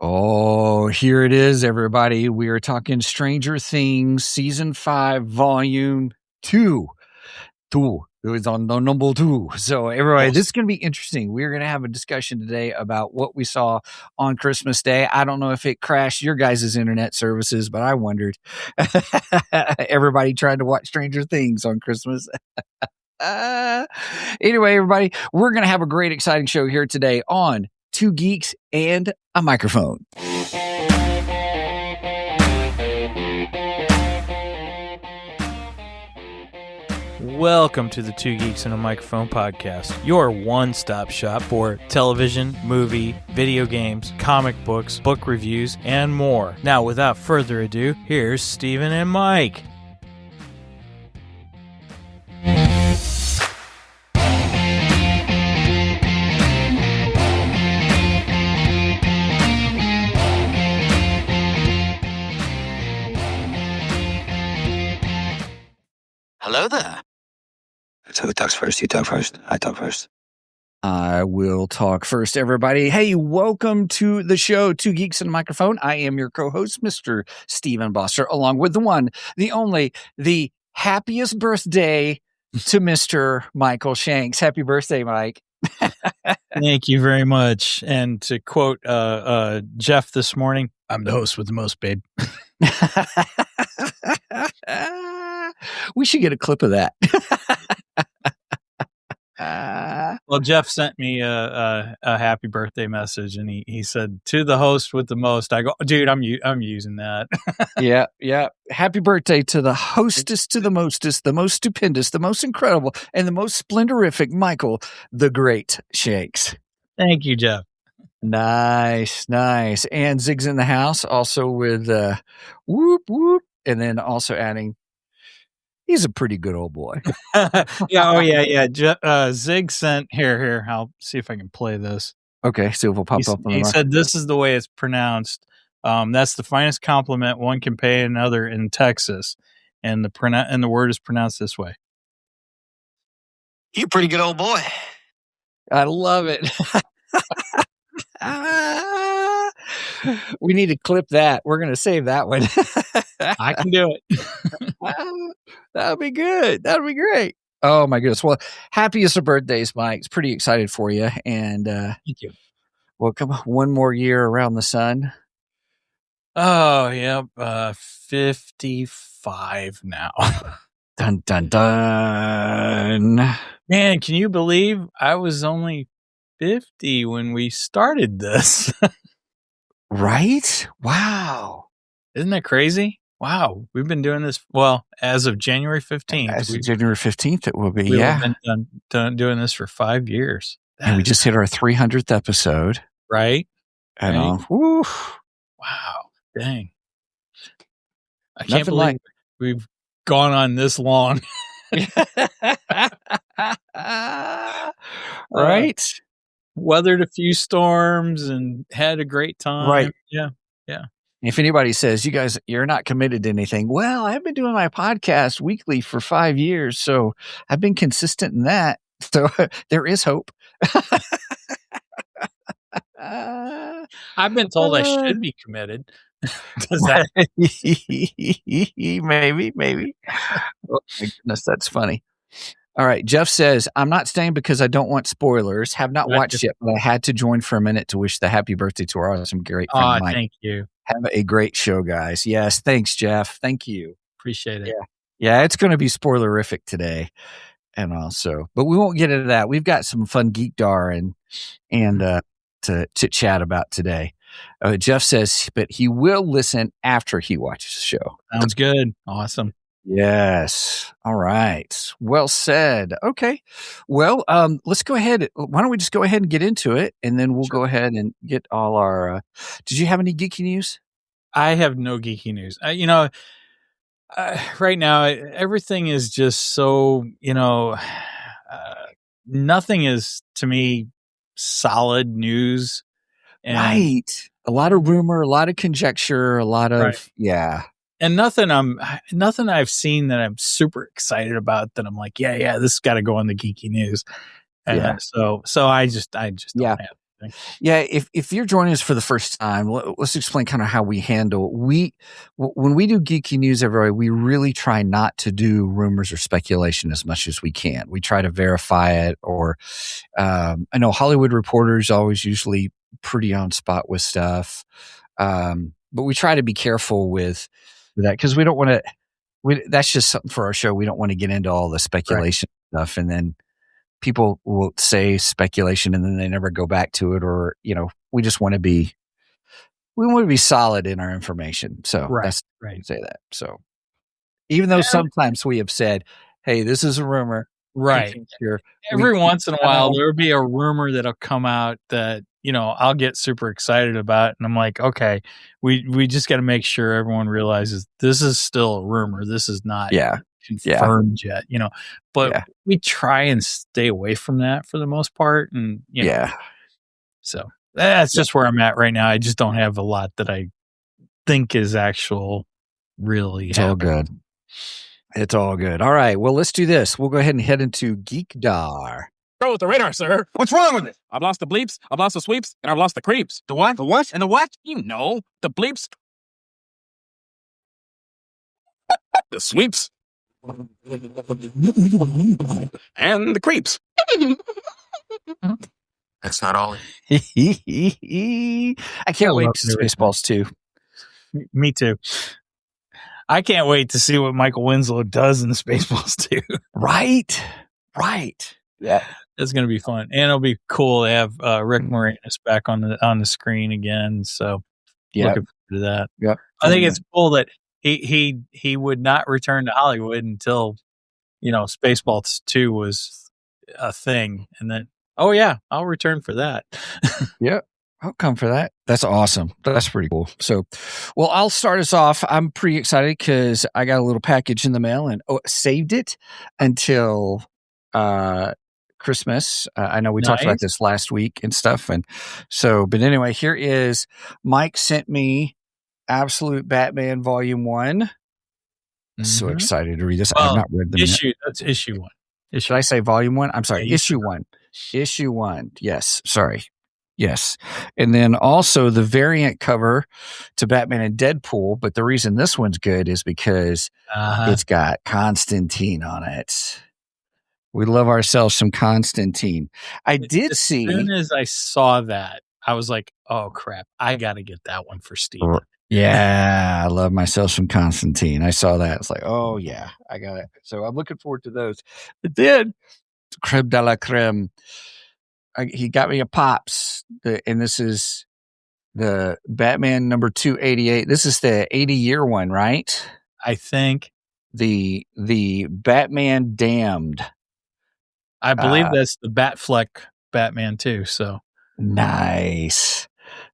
Oh, here it is, everybody. We are talking Stranger Things, Season 5, Volume 2. It was on the number 2. So, everybody, this is going to be interesting. We're going to have a discussion today about what we saw on Christmas Day. I don't know if it crashed your guys' internet services, but I wondered. Everybody tried to watch Stranger Things on Christmas. Anyway, everybody, we're going to have a great, exciting show here today on Two Geeks and a Microphone. Welcome to the Two Geeks and a Microphone podcast, your one-stop shop for television, movie, video games, comic books, book reviews, and more. Now, without further ado, here's Steven and Mike. Hello there. So who talks first? You talk first? I talk first. I will talk first, everybody. Hey, welcome to the show, Two Geeks and a Microphone. I am your co-host, Mr. Steven Bosser, along with the one, the only, the happiest birthday to Mr. Michael Shanks. Happy birthday, Mike. Thank you very much. And to quote Jeff this morning, I'm the host with the most, babe. We should get a clip of that. Well, Jeff sent me a happy birthday message, and he said, to the host with the most. I go, dude, I'm using that. Yeah. Happy birthday to the hostess, to the mostest, the most stupendous, the most incredible, and the most splendorific Michael, the Great Shanks. Thank you, Jeff. Nice. And Zig's in the house, also with whoop, whoop, and then also adding, he's a pretty good old boy. Yeah. Zig sent here. I'll see if I can play this. Okay, see if it'll pop up. He said this is the way it's pronounced. That's the finest compliment one can pay another in Texas, and the word is pronounced this way. You pretty good old boy. I love it. We need to clip that. We're going to save that one. I can do it. That'll be good. That'll be great. Oh my goodness. Well, happiest of birthdays, Mike. It's pretty excited for you. And thank you. Welcome one more year around the sun. Oh, yeah. 55 now. Dun, dun, dun. Man, can you believe I was only 50 when we started this? Right? Wow. Isn't that crazy? Wow. We've been doing this, well, as of January 15th. As of January 15th, it will be, We've been doing this for 5 years. And we just hit our 300th episode. Right? And wow. Dang. I can't believe we've gone on this long. Right? Weathered a few storms and had a great time. Right. Yeah. If anybody says, you guys, you're not committed to anything, well, I've been doing my podcast weekly for 5 years, so I've been consistent in that. So there is hope. I've been told I should be committed. Does that? Maybe. Oh my goodness, that's funny. All right. Jeff says, I'm not staying because I don't want spoilers. Have not watched yet, but I had to join for a minute to wish the happy birthday to our awesome great friend Mike. Thank you. Have a great show, guys. Yes. Thanks, Jeff. Thank you. Appreciate it. Yeah. It's going to be spoilerific today. And also, but we won't get into that. We've got some fun geekdar and to chit chat about today. Jeff says, but he will listen after he watches the show. Sounds good. Awesome. Yes. All right. Well said. Okay. Well, let's go ahead. Why don't we just go ahead and get into it, and then we'll go ahead and get all our. Did you have any geeky news? I have no geeky news. Right now, everything is just so, nothing is, to me, solid news. And right. A lot of rumor, a lot of conjecture, a lot of, And nothing I've seen that I'm super excited about that I'm like, this has got to go on the geeky news. So I just don't have. Yeah, if you're joining us for the first time, let's explain kind of how we handle. When we do geeky news everywhere, we really try not to do rumors or speculation as much as we can. We try to verify it, or I know Hollywood Reporter's always usually pretty on spot with stuff, but we try to be careful with that because we don't want to. That's just something for our show. We don't want to get into all the speculation stuff, and then people will say speculation and then they never go back to it, or we just want to be solid in our information. So that's right. Say that. So even though sometimes we have said, "Hey, this is a rumor," right? Every once in a while, there will be a rumor that'll come out that I'll get super excited about, and I'm like, okay, we just got to make sure everyone realizes this is still a rumor. This is not confirmed yet, but we try and stay away from that for the most part. And, so that's just where I'm at right now. I just don't have a lot that I think is really happening. All good. It's all good. All right. Well, let's do this. We'll go ahead and head into Geekdar. Go with the radar, sir. What's wrong with it? I've lost the bleeps, I've lost the sweeps, and I've lost the creeps. The what? The what? And the what? The bleeps. The sweeps. And the creeps. That's not all. I can't wait to Spaceballs 2. Me too. I can't wait to see what Michael Winslow does in the Spaceballs 2. Right. Yeah, it's going to be fun, and it'll be cool to have Rick Moranis back on the screen again. So, looking forward to that. Yep. I think it's cool that he would not return to Hollywood until Spaceballs 2 was a thing, and then I'll return for that. Yep. I'll come for that. That's awesome. That's pretty cool. So, well, I'll start us off. I'm pretty excited because I got a little package in the mail and saved it until Christmas. I know we talked about this last week and stuff. And so, but anyway, here is Mike sent me Absolute Batman Volume 1. I'm so excited to read this. I've not read them yet. That's issue 1. Should I say Volume 1? I'm sorry, issue 1. Issue 1. Yes. Sorry. Yes. And then also the variant cover to Batman and Deadpool. But the reason this one's good is because it's got Constantine on it. We love ourselves some Constantine. As soon as I saw that, I was like, oh, crap. I got to get that one for Steven. Yeah, I love myself some Constantine. I saw that. It's like, oh, yeah, I got it. So I'm looking forward to those. But then, creme de la creme. He got me a Pops, and this is the Batman number 288. This is the 80-year one, right? I think. The Batman Damned. I believe that's the Batfleck Batman too. So nice.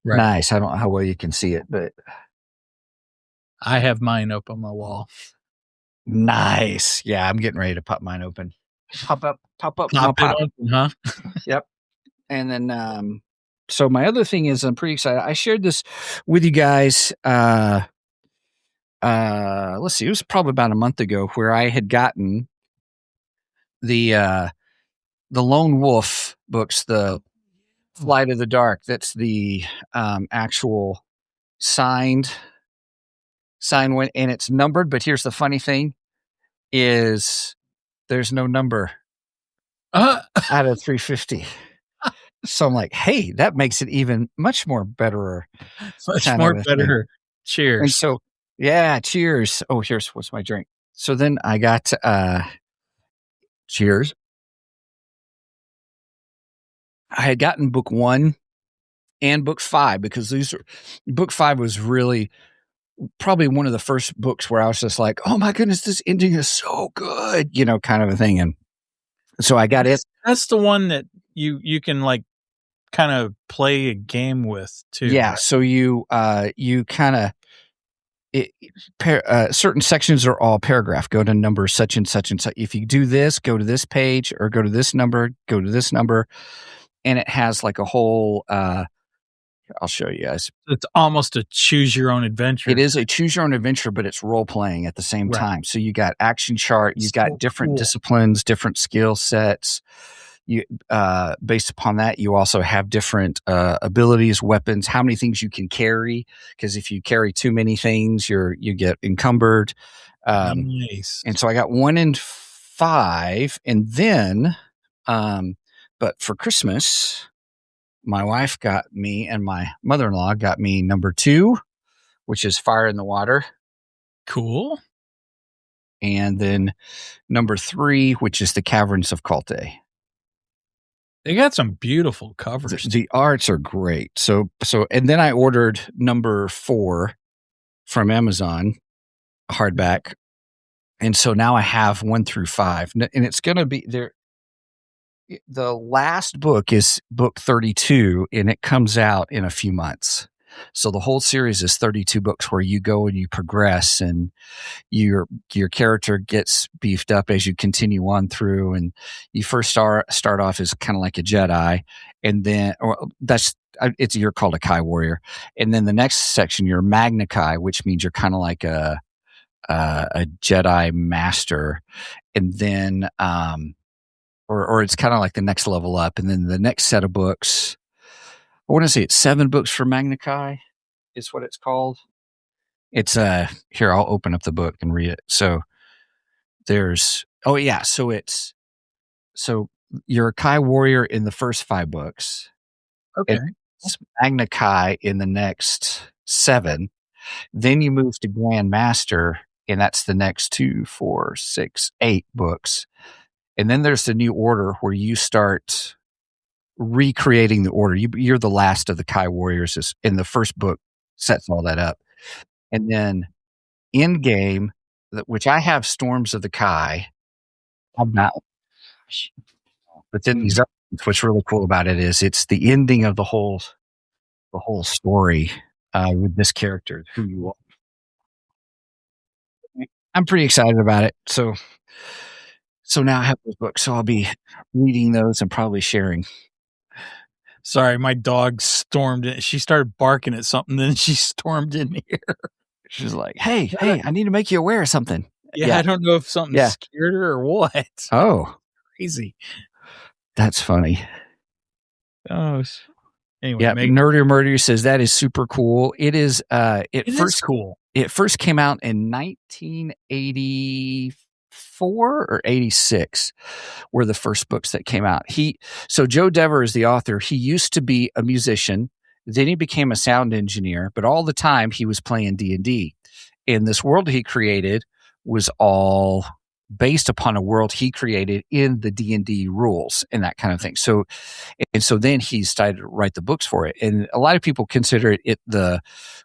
I don't know how well you can see it, but I have mine up on my wall. Nice. Yeah, I'm getting ready to pop mine open. Pop up. Pop open, huh? Yep. And then, so my other thing is I'm pretty excited. I shared this with you guys. Let's see, it was probably about a month ago where I had gotten the Lone Wolf books, the Flight of the Dark. That's the actual signed one, and it's numbered. But here's the funny thing: is there's no number out of 350. So I'm like, hey, that makes it even much more better. Better. Cheers. And so, yeah, cheers. Oh, what's my drink. So then I got cheers. I had gotten book 1 and book 5 because book 5 was really probably one of the first books where I was just like, oh my goodness, this ending is so good, kind of a thing. And so I got it. That's the one that you can like kind of play a game with too. Yeah. Right? So you kind of, certain sections are all paragraph. Go to number such and such and such. If you do this, go to this page, or go to this number, and it has like a whole. I'll show you guys. It's almost a choose your own adventure. It is a choose your own adventure, but it's role playing at the same time. So you got action chart, you got different disciplines, different skill sets. you based upon that, you also have different abilities, weapons, how many things you can carry. Because if you carry too many things, you get encumbered. Nice. And so I got 1 and 5, and then, but for Christmas, my wife got me and my mother-in-law got me number 2, which is Fire in the Water. Cool. And then number 3, which is The Caverns of Calte. They got some beautiful covers. The arts are great. So, and then I ordered number 4 from Amazon, hardback. And so now I have 1 through 5, and it's going to be there. The last book is book 32, and it comes out in a few months. So the whole series is 32 books where you go and you progress, and your character gets beefed up as you continue on through. And you first start off as kind of like a Jedi, and then you're called a Kai warrior, and then the next section you're Magna Kai, which means you're kind of like a Jedi master, and then or it's kind of like the next level up, and then the next set of books, I want to say it's 7 books for Magna Kai is what it's called. It's here, I'll open up the book and read it. So there's so you're a Kai warrior in the first 5 books. Okay. And it's Magna Kai in the next 7. Then you move to Grand Master, and that's the next 2, 4, 6, 8 books. And then there's the New Order where you start recreating the order. You're the last of the Kai warriors in the first book, sets all that up. And then in game, which I have Storms of the Kai. I'm not. But then these other ones, what's really cool about it is it's the ending of the whole story with this character, who you are. I'm pretty excited about it. So now I have those books, so I'll be reading those and probably sharing. Sorry, my dog stormed in. She started barking at something, then she stormed in here. She's like, hey, I need to make you aware of something. Yeah, I don't know if something scared her or what. Oh. Crazy. That's funny. Oh, anyway. Yeah, Nerder Murder says that is super cool. It is. It is cool. It first came out in 1984 or 86 were the first books that came out. So Joe Dever is the author. He used to be a musician. Then he became a sound engineer, but all the time he was playing D&D. And this world he created was all based upon a world he created in the D&D rules and that kind of thing. So then he started to write the books for it. And a lot of people consider it the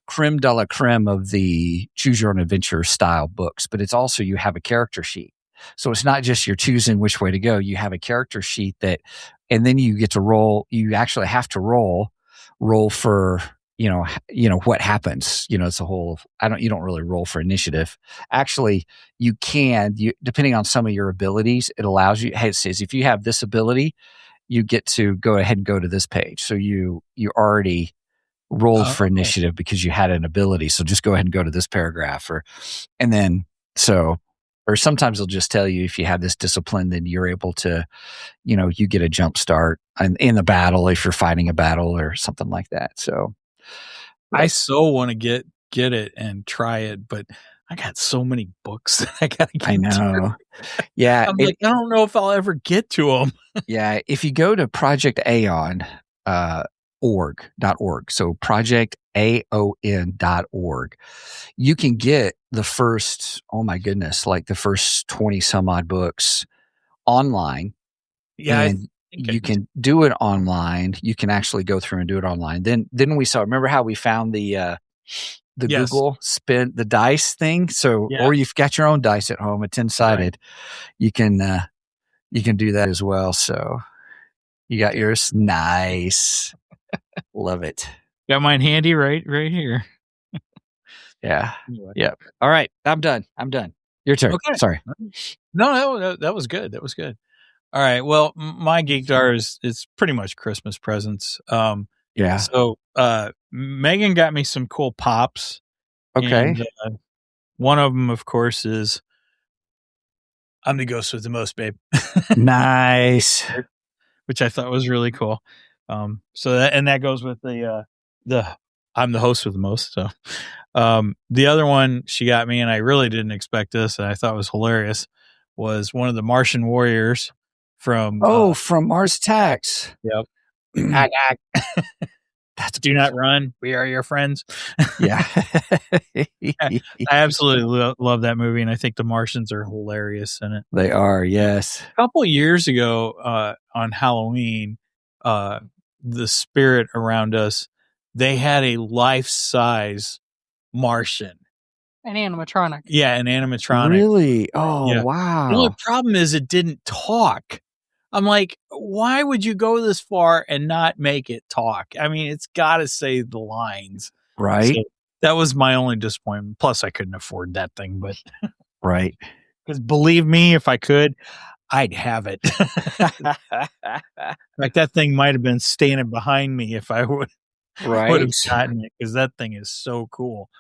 creme de la creme of the choose your own adventure style books, but it's also, you have a character sheet. So it's not just you're choosing which way to go. You have a character sheet and then you get to roll. You actually have to roll for, what happens, it's a whole, you don't really roll for initiative. Actually, you can, depending on some of your abilities, it allows you, hey, it says, if you have this ability, you get to go ahead and go to this page. So you already rolled for initiative because you had an ability. So just go ahead and go to this paragraph or sometimes they'll just tell you if you have this discipline, then you're able to, you get a jump start in the battle if you're fighting a battle or something like that. So I so want to get it and try it, but I got so many books that I got to get I know. Yeah. I'm I don't know if I'll ever get to them. Yeah. If you go to projectaon.org, so projectaon.org, you can get the first, the first 20 some odd books online. Yeah. And you can do it online. You can actually go through and do it online. Then we remember how we found the Google spin the dice thing. So, or you've got your own dice at home. It's insided. Right. You can do that as well. So you got yours. Nice. Love it. Got mine handy right here. Yeah. Anyway. Yep. All right. I'm done. Your turn. Okay. Sorry. No, that was good. That was good. All right. Well, my geekdar is pretty much Christmas presents. Yeah. So Megan got me some cool pops. Okay. And, one of them, of course, is I'm the ghost with the most, babe. Nice. which I thought was really cool. So that goes with the I'm the host with the most. So the other one she got me, and I really didn't expect this, and I thought was hilarious, was one of the Martian warriors from from Mars Attacks. Yep. That's Do not run. We are your friends. Yeah. I absolutely love that movie, and I think the Martians are hilarious in it. They are, yes. A couple of years ago on Halloween, the spirit around us, they had a life-size Martian. An animatronic. Yeah, an animatronic. Really? Oh, Yeah. wow. The only problem is it didn't talk. I'm like, why would you go this far and not make it talk? I mean, it's got to say the lines. Right. So that was my only disappointment. Plus, I couldn't afford that thing, but right. Because believe me, if I could, I'd have it. Like that thing might have been standing behind me if I would have gotten it, because that thing is so cool.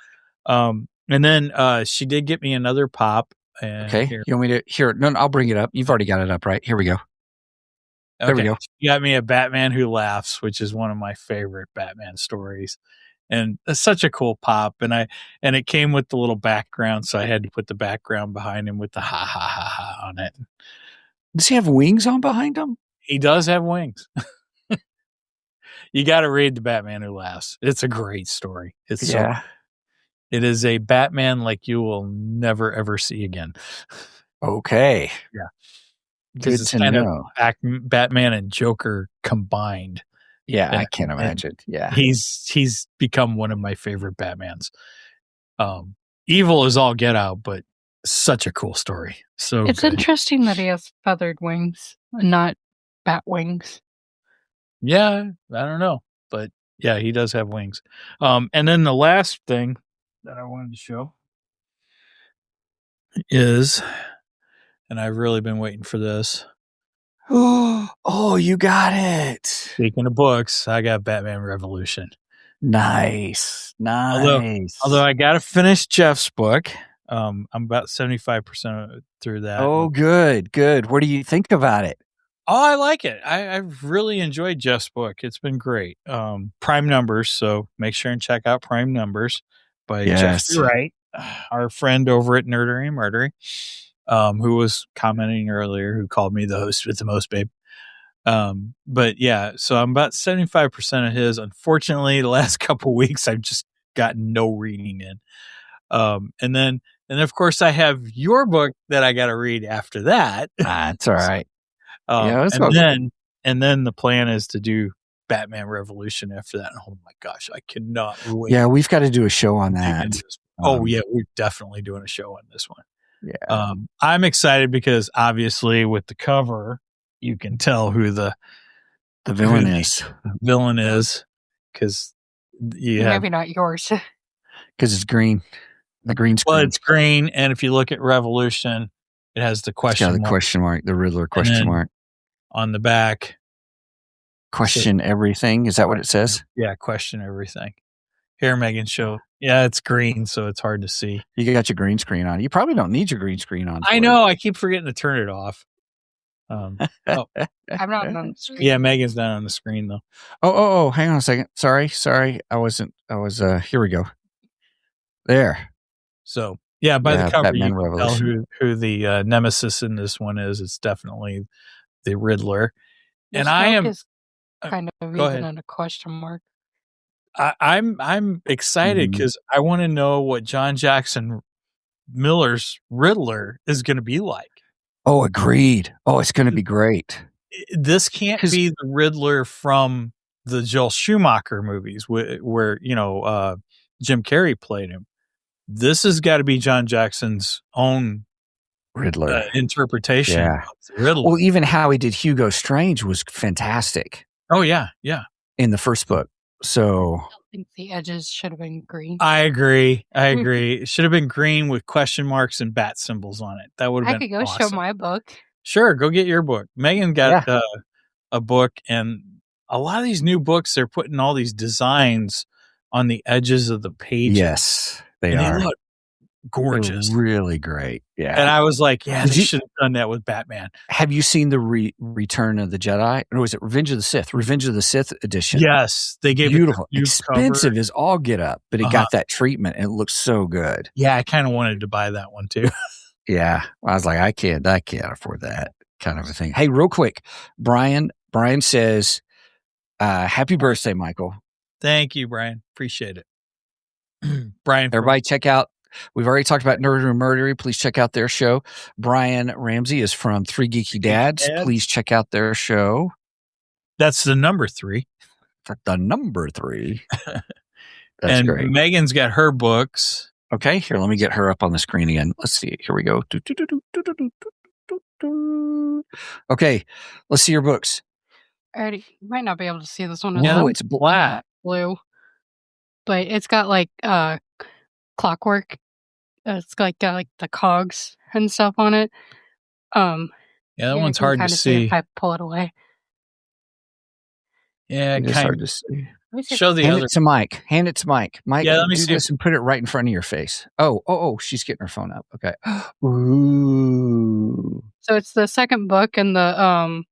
And then she did get me another pop. And okay. Here. You want me to here? No, I'll bring it up. You've already got it up, right? Here we go. There we go. She got me a Batman Who Laughs, which is one of my favorite Batman stories. And it's such a cool pop. And it came with the little background, so I had to put the background behind him with the ha ha ha ha on it. Does he have wings on behind him? He does have wings. You got to read the Batman Who Laughs. It's a great story. It is a Batman like you will never ever see again. Okay. Yeah. Good it's to kind know. Of Batman and Joker combined. Yeah, I can't imagine. Yeah. He's become one of my favorite Batmans. Evil is all get out, but such a cool story. So it's interesting that he has feathered wings, not bat wings. Yeah, I don't know. But yeah, he does have wings. And then the last thing that I wanted to show is, and I've really been waiting for this. Oh, you got it. Speaking of books, I got Batman Revolution. Nice. Although I got to finish Jeff's book. I'm about 75% through that. Oh, good. What do you think about it? Oh, I like it. I've really enjoyed Jeff's book. It's been great. Prime Numbers, so make sure and check out Prime Numbers by Jeffrey Wright, our friend over at Nerdery and Murdery, who was commenting earlier, who called me the host with the most, babe. But yeah, so I'm about 75% of his. Unfortunately, the last couple of weeks, I've just gotten no reading in. And then of course I have your book that I got to read after that. That's all right. And then the plan is to do Batman Revolution after that. Oh my gosh, I cannot wait. Yeah, we've got to do a show on that. Yeah, we're definitely doing a show on this one. Yeah. I'm excited because obviously with the cover, you can tell who the villain is. Villain is, because maybe not yours. Because it's green. The green screen. Well, it's green, and if you look at Revolution, it has the question mark. The question mark, the Riddler question mark. On the back. Question everything. Is that what it says? Yeah, question everything. Here, Megan, show. Yeah, it's green, so it's hard to see. You got your green screen on. You probably don't need your green screen on. I know. I keep forgetting to turn it off. I'm not on the screen. Yeah, Megan's not on the screen, though. Oh, hang on a second. Sorry. I was, here we go. There. So, yeah, by the cover, Batman you can tell who the nemesis in this one is. It's definitely the Riddler. And I am kind of even in a question mark. I'm excited because I want to know what John Jackson Miller's Riddler is going to be like. Oh, agreed. Oh, it's going to be great. This can't be the Riddler from the Joel Schumacher movies where Jim Carrey played him. This has got to be John Jackson's own Riddler interpretation of the Riddler. Well, even how he did Hugo Strange was fantastic. Oh, yeah. In the first book. So I think the edges should have been green. I agree. It should have been green with question marks and bat symbols on it. That would have been awesome. I could go show my book. Sure, go get your book. Megan got a book, and a lot of these new books, they're putting all these designs on the edges of the pages. Yes, they are. gorgeous. They're really great. Yeah. And I was like, yeah, Did they you- should have done that with Batman. Have you seen the Return of the Jedi? Or was it Revenge of the Sith? Revenge of the Sith edition. Yes, they gave Beautiful. it the new Expensive cover. as all get up, but it got that treatment and it looks so good. Yeah, I kind of wanted to buy that one too. Yeah. I was like, I can't afford that kind of a thing. Hey, real quick. Brian says, happy birthday, Michael. Thank you, Brian. Appreciate it. Brian, Everybody check out, we've already talked about Nerd and Murdery. Please check out their show. Brian Ramsey is from Three Geeky Dads. Please check out their show. That's the number 3. The number 3. That's and great. Megan's got her books. Okay, here, let me get her up on the screen again. Let's see. Here we go. Okay, let's see your books. You might not be able to see this one. No, it's black. Blue. But it's got like clockwork. It's got like the cogs and stuff on it. Yeah, that one's hard to see. If I pull it away. Yeah, It's hard to see. Show the Hand other. it to Mike. Hand it to Mike. Mike, Yeah, let me do see. this and put it right in front of your face. Oh, she's getting her phone up. Okay. Ooh. So it's the second book in the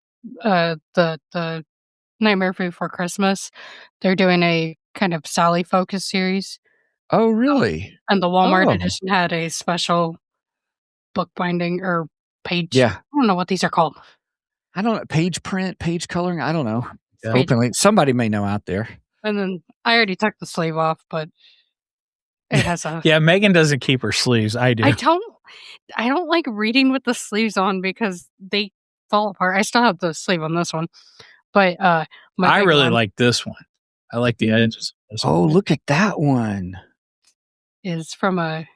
Nightmare Before Christmas. They're doing a kind of Sally focus series. Oh, really? And the Walmart Oh. edition had a special book binding or page. Yeah. I don't know what these are called. I don't know. Page print, page coloring. I don't know. Yeah. Openly. Somebody may know out there. And then I already took the sleeve off, but it has a. Yeah, Megan doesn't keep her sleeves. I do. I don't like reading with the sleeves on because they fall apart. I still have the sleeve on this one, but I big really one like this one. I like the edges. of this Oh, one. look at that one. is from a.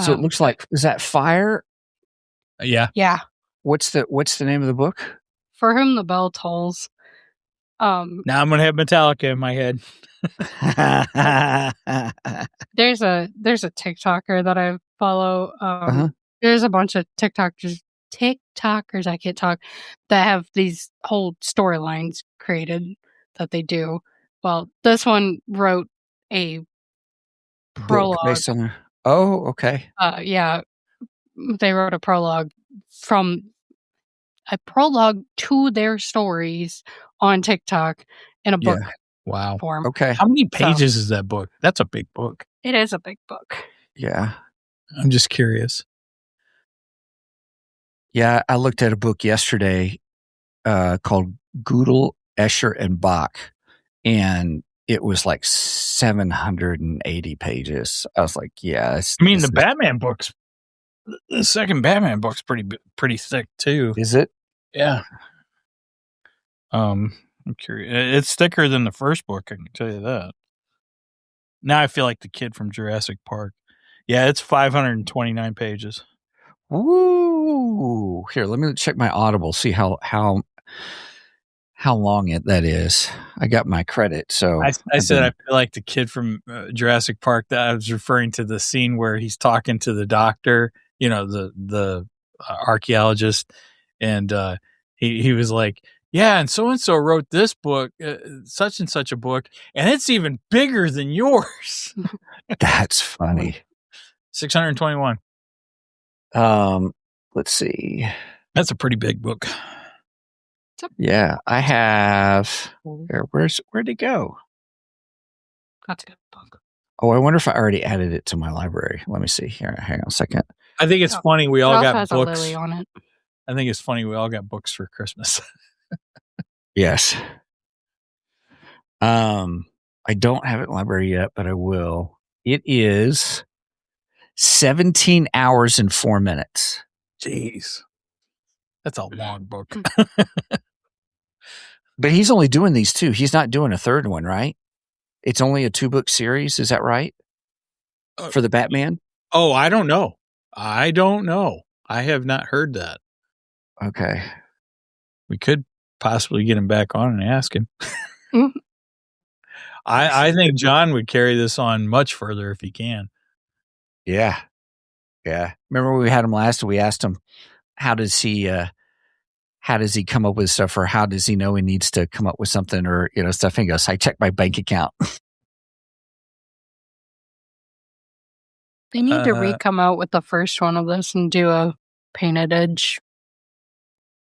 So it looks like, is that Fire? Yeah. Yeah, What's the name of the book? For Whom the Bell Tolls. Now I'm gonna have Metallica in my head. There's a TikToker that I follow. There's a bunch of TikTokers, I can't talk, that have these whole storylines created that they do. Well, this one wrote a prologue. Book based on their, oh, okay. Yeah, they wrote a prologue to their stories on TikTok in a book Wow. form. Okay. How many pages is that book? That's a big book. It is a big book. Yeah. I'm just curious. Yeah. I looked at a book yesterday called Gödel, Escher, and Bach, and it was like 780 pages. I was like, yeah. The Batman books. The second Batman book's pretty thick too. Is it? Yeah. I'm curious. It's thicker than the first book, I can tell you that. Now I feel like the kid from Jurassic Park. Yeah, it's 529 pages. Woo! Here, let me check my Audible, see how long that is. I got my credit, so I said I feel like the kid from Jurassic Park. That I was referring to the scene where he's talking to the doctor, the archaeologist, and he was like, yeah, and so wrote this book, such and such a book, and it's even bigger than yours. That's funny. 621. Let's see. That's a pretty big book. Yeah, I have. Where'd it go? That's a good book. Oh, I wonder if I already added it to my library. Let me see here. Hang on a second. I think it's funny we It all also got has a books. lily on it. I think it's funny we all got books for Christmas. Yes. I don't have it in the library yet, but I will. It is 17 hours and 4 minutes. Jeez. That's a long book. But he's only doing these two. He's not doing a third one, right? It's only a 2-book series. Is that right? For the Batman? Oh, I don't know. I have not heard that. Okay. We could possibly get him back on and ask him. I think John would carry this on much further if he can. Yeah. Yeah. Remember when we had him last, we asked him, how does he come up with stuff, or how does he know he needs to come up with something, or, stuff? And he goes, I check my bank account. They need to re-come out with the first one of this and do a painted edge.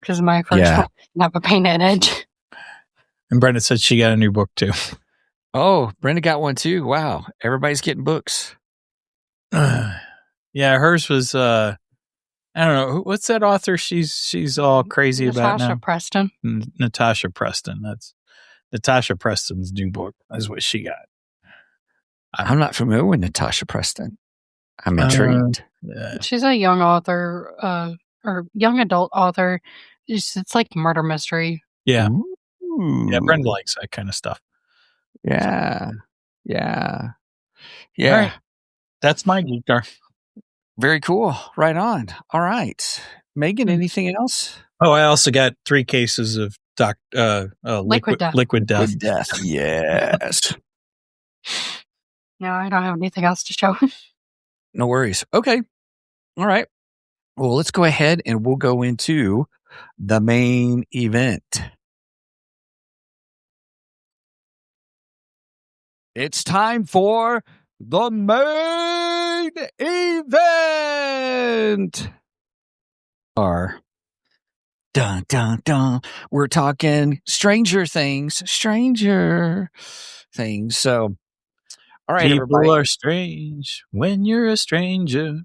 Because my first one didn't have a painted edge. And Brenda said she got a new book too. Oh, Brenda got one too. Wow. Everybody's getting books. Yeah, hers was I don't know, what's that author she's all crazy about now? Natasha Preston. Natasha Preston. That's Natasha Preston's new book is what she got. I'm not familiar with Natasha Preston. I'm intrigued. She's a young author, or young adult author. It's like murder mystery. Yeah. Ooh. Yeah, Brenda likes that kind of stuff. Yeah. Yeah. All right. That's my geek dark. Very cool. Right on. All right. Megan, anything else? Oh, I also got 3 cases of Liquid death. Liquid death. Liquid death. Yes. No, I don't have anything else to show. No worries. Okay. All right. Well, let's go ahead and we'll go into the main event. It's time for the main event. Dun, dun, dun. We're talking Stranger Things. So, all right, People everybody. are strange when you're a stranger.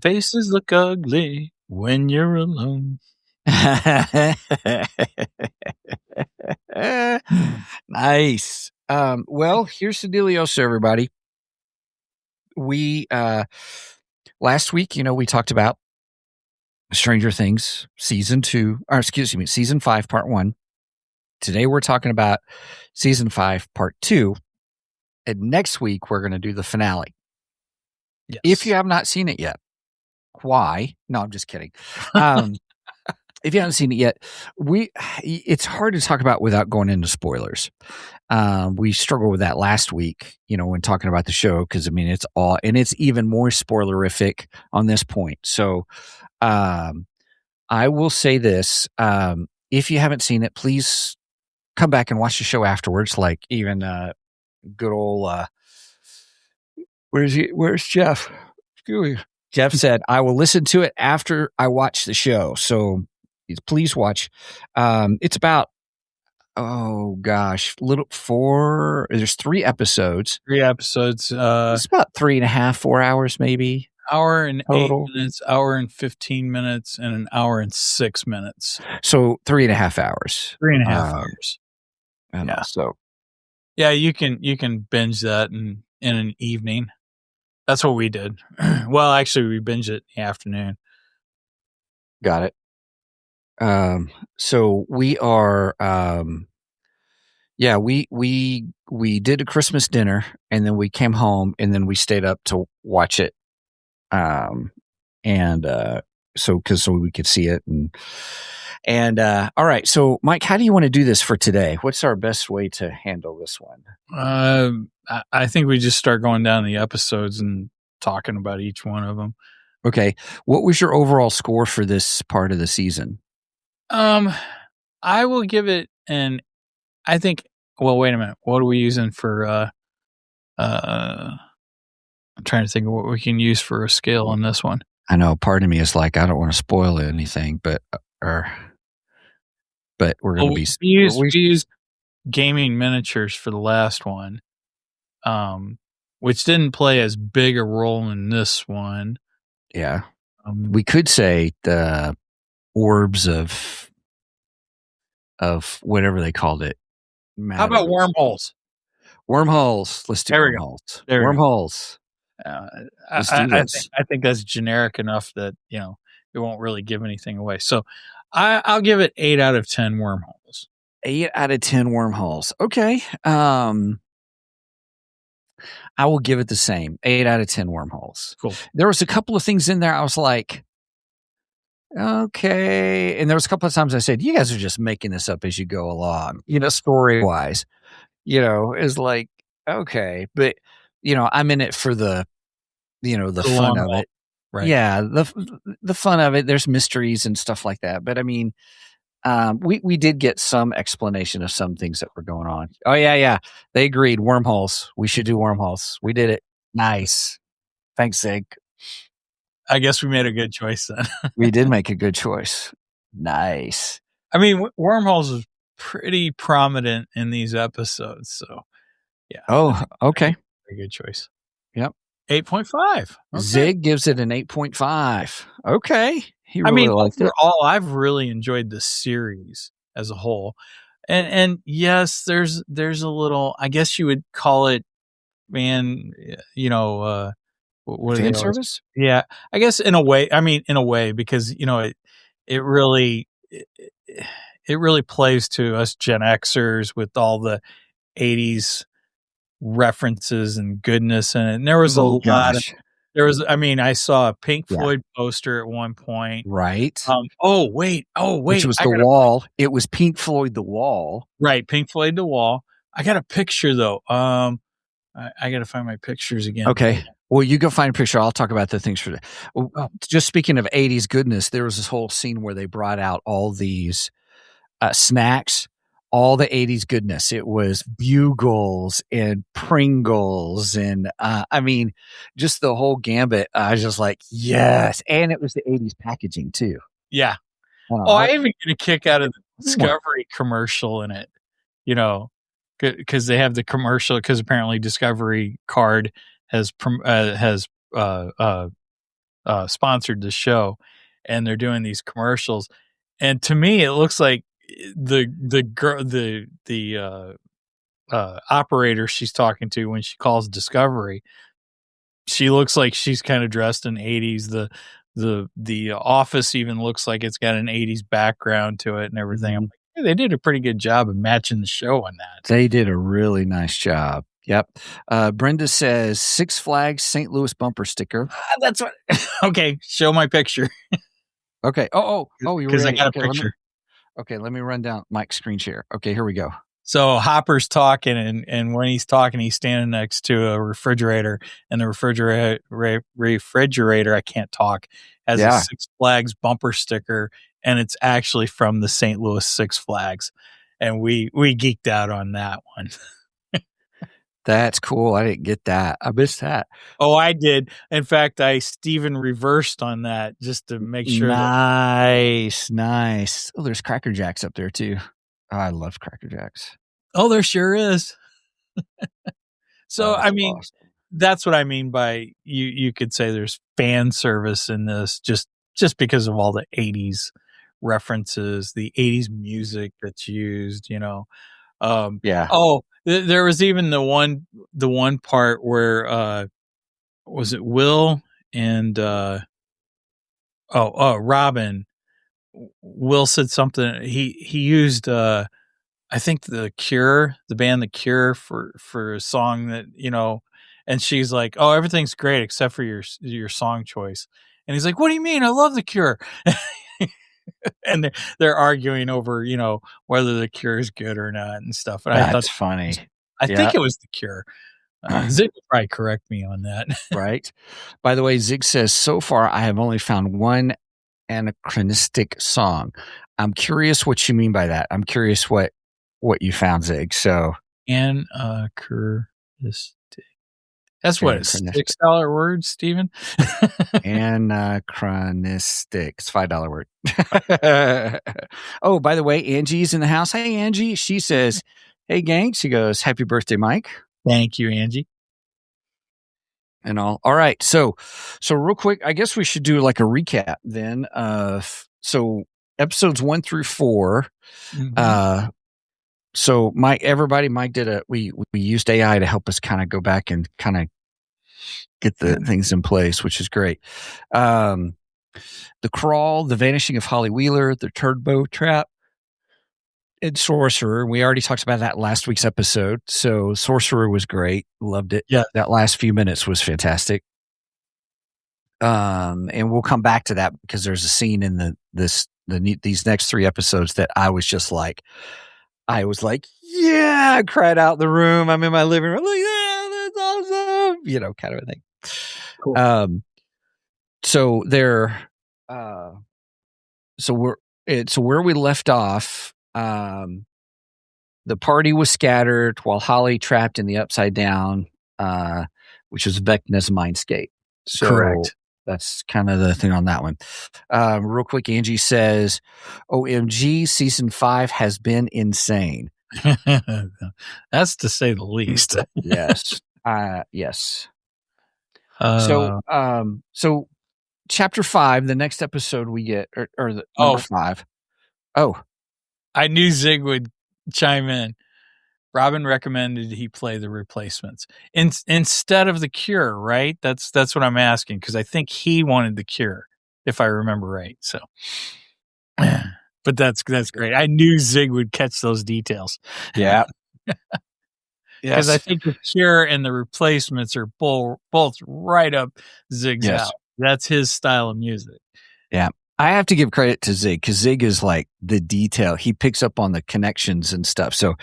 Faces look ugly when you're alone. Nice. Well, here's the dealio, so everybody. We last week, we talked about Stranger Things season 5, part 1. Today we're talking about season 5, part 2. And next week we're going to do the finale. Yes. If you have not seen it yet, why? No, I'm just kidding. If you haven't seen it yet, it's hard to talk about without going into spoilers. We struggled with that last week, when talking about the show, because it's even more spoilerific on this point. So, I will say this: if you haven't seen it, please come back and watch the show afterwards. Like even good old where's Jeff? Jeff said, "I will listen to it after I watch the show." So please watch. It's about there's 3 episodes. 3 episodes. It's about 3.5, 4 hours, maybe. Hour and total. 8 minutes, hour and 15 minutes, and an hour and 6 minutes. So 3.5 hours. 3.5 hours. Yeah. So yeah, you can binge that in an evening. That's what we did. Well, actually, we binged it in the afternoon. Got it. So we are, we did a Christmas dinner, and then we came home, and then we stayed up to watch it. So we could see it, and all right. So Mike, how do you want to do this for today? What's our best way to handle this one? I think we just start going down the episodes and talking about each one of them. Okay. What was your overall score for this part of the season? I will give it wait a minute. What are we using for, I'm trying to think of what we can use for a scale on this one. I know part of me is like, I don't want to spoil anything, but we're going to be, we used gaming miniatures for the last one, which didn't play as big a role in this one. Yeah. We could say the orbs of whatever they called it. How about wormholes? Wormholes. Let's do wormholes. Wormholes. I think that's generic enough that it won't really give anything away. So I'll give it 8 out of 10 wormholes. 8 out of 10 wormholes. Okay. I will give it the same. 8 out of 10 wormholes. Cool. There was a couple of things in there I was like, okay. And there was a couple of times I said, you guys are just making this up as you go along, story wise, is like, okay. But, I'm in it for the fun of it. Right. Yeah. The fun of it. There's mysteries and stuff like that. But I mean, we did get some explanation of some things that were going on. Oh yeah. They agreed. Wormholes. We should do wormholes. We did it. Nice. Thanks, Zig. I guess we made a good choice then. We did make a good choice. Nice. I mean, wormholes is pretty prominent in these episodes, so yeah. Oh, okay. Very good choice. Yep. 8.5. Okay. Zig gives it an 8.5. Okay. He really I mean, liked it. overall, I've really enjoyed the series as a whole. And yes, there's a little, I guess you would call it, man, what do Fan they always- service? Yeah, I guess in a way, because, it really plays to us Gen Xers with all the 80s references and goodness in it. And there was a lot of, I saw a Pink Floyd poster at one point. Right. Oh, wait. Which was The Wall. It was Pink Floyd, The Wall. Right. Pink Floyd, The Wall. I got a picture though. I got to find my pictures again. Okay. Well, you go find a picture. I'll talk about the things for just speaking of 80s goodness, there was this whole scene where they brought out all these snacks, all the 80s goodness. It was Bugles and Pringles and just the whole gambit. I was just like, yes. And it was the 80s packaging too. Yeah. I even get a kick out of the Discovery commercial in it, because they have the commercial, because apparently Discovery Card has sponsored the show, and they're doing these commercials. And to me, it looks like the operator she's talking to when she calls Discovery, she looks like she's kind of dressed in 80s. The office even looks like it's got an 80s background to it and everything. Mm-hmm. I'm like, yeah, they did a pretty good job of matching the show on that. They did a really nice job. Yep. Brenda says Six Flags St. Louis bumper sticker. That's what. Okay, show my picture. Okay. Oh, you because I got a picture. Let me run down Mike's screen share. Okay, here we go. So Hopper's talking, and when he's talking, he's standing next to a refrigerator, and the refrigerator, I can't talk, has a Six Flags bumper sticker, and it's actually from the St. Louis Six Flags, and we geeked out on that one. That's cool. I didn't get that. I missed that. Oh, I did. In fact, I Steven reversed on that just to make sure. Nice. Oh, there's Cracker Jacks up there too. Oh, I love Cracker Jacks. Oh, there sure is. So, awesome. That's what I mean by you could say there's fan service in this just because of all the 80s references, the 80s music that's used, Oh, there was even the one part where was it Will and Robin. Will said something. He used I think the band The Cure for a song that, and she's like, "Oh, everything's great except for your song choice." And he's like, "What do you mean? I love The Cure." And they're arguing over, whether The Cure is good or not and stuff. And that's I thought funny. I think it was The Cure. Zig will probably correct me on that. Right. By the way, Zig says, so far I have only found one anachronistic song. I'm curious what you mean by that. I'm curious what you found, Zig. So anachronistic. That's what it's $6 word, Stephen. Anachronistic. It's $5 word. Oh, by the way, Angie's in the house. Hey, Angie. She says, "Hey, gang." She goes, "Happy birthday, Mike." Thank you, Angie. And all right. So real quick, I guess we should do like a recap then. So episodes 1 through 4. Mm-hmm. So Mike did we used AI to help us kind of go back and kind of get the things in place, which is great. The Crawl, The Vanishing of Holly Wheeler, The Turbo Trap, and Sorcerer. We already talked about that last week's episode. So Sorcerer was great. Loved it. Yeah. That last few minutes was fantastic. And we'll come back to that because there's a scene in these next 3 episodes that I was like, yeah, I cried out in the room. I'm in my living room. Like, yeah, that's awesome. Kind of a thing. Cool. So they're, so where we left off, the party was scattered while Holly trapped in the Upside Down, which was Vecna's mindscape. So Correct. that's kind of the thing on that one. Real quick, Angie says, OMG, season 5 has been insane. That's to say the least. Yes. Yes. Uh, So chapter 5, the next episode we get, or the number 5. Oh, I knew Zig would chime in. Robin recommended he play the replacements instead of the Cure, right? That's what I'm asking, because I think he wanted the Cure, if I remember right. So, but that's great. I knew Zig would catch those details. yeah. Because I think the Cure and the replacements are both right up Zig's alley. That's his style of music. Yeah. I have to give credit to Zig, because Zig is like the detail. He picks up on the connections and stuff. So,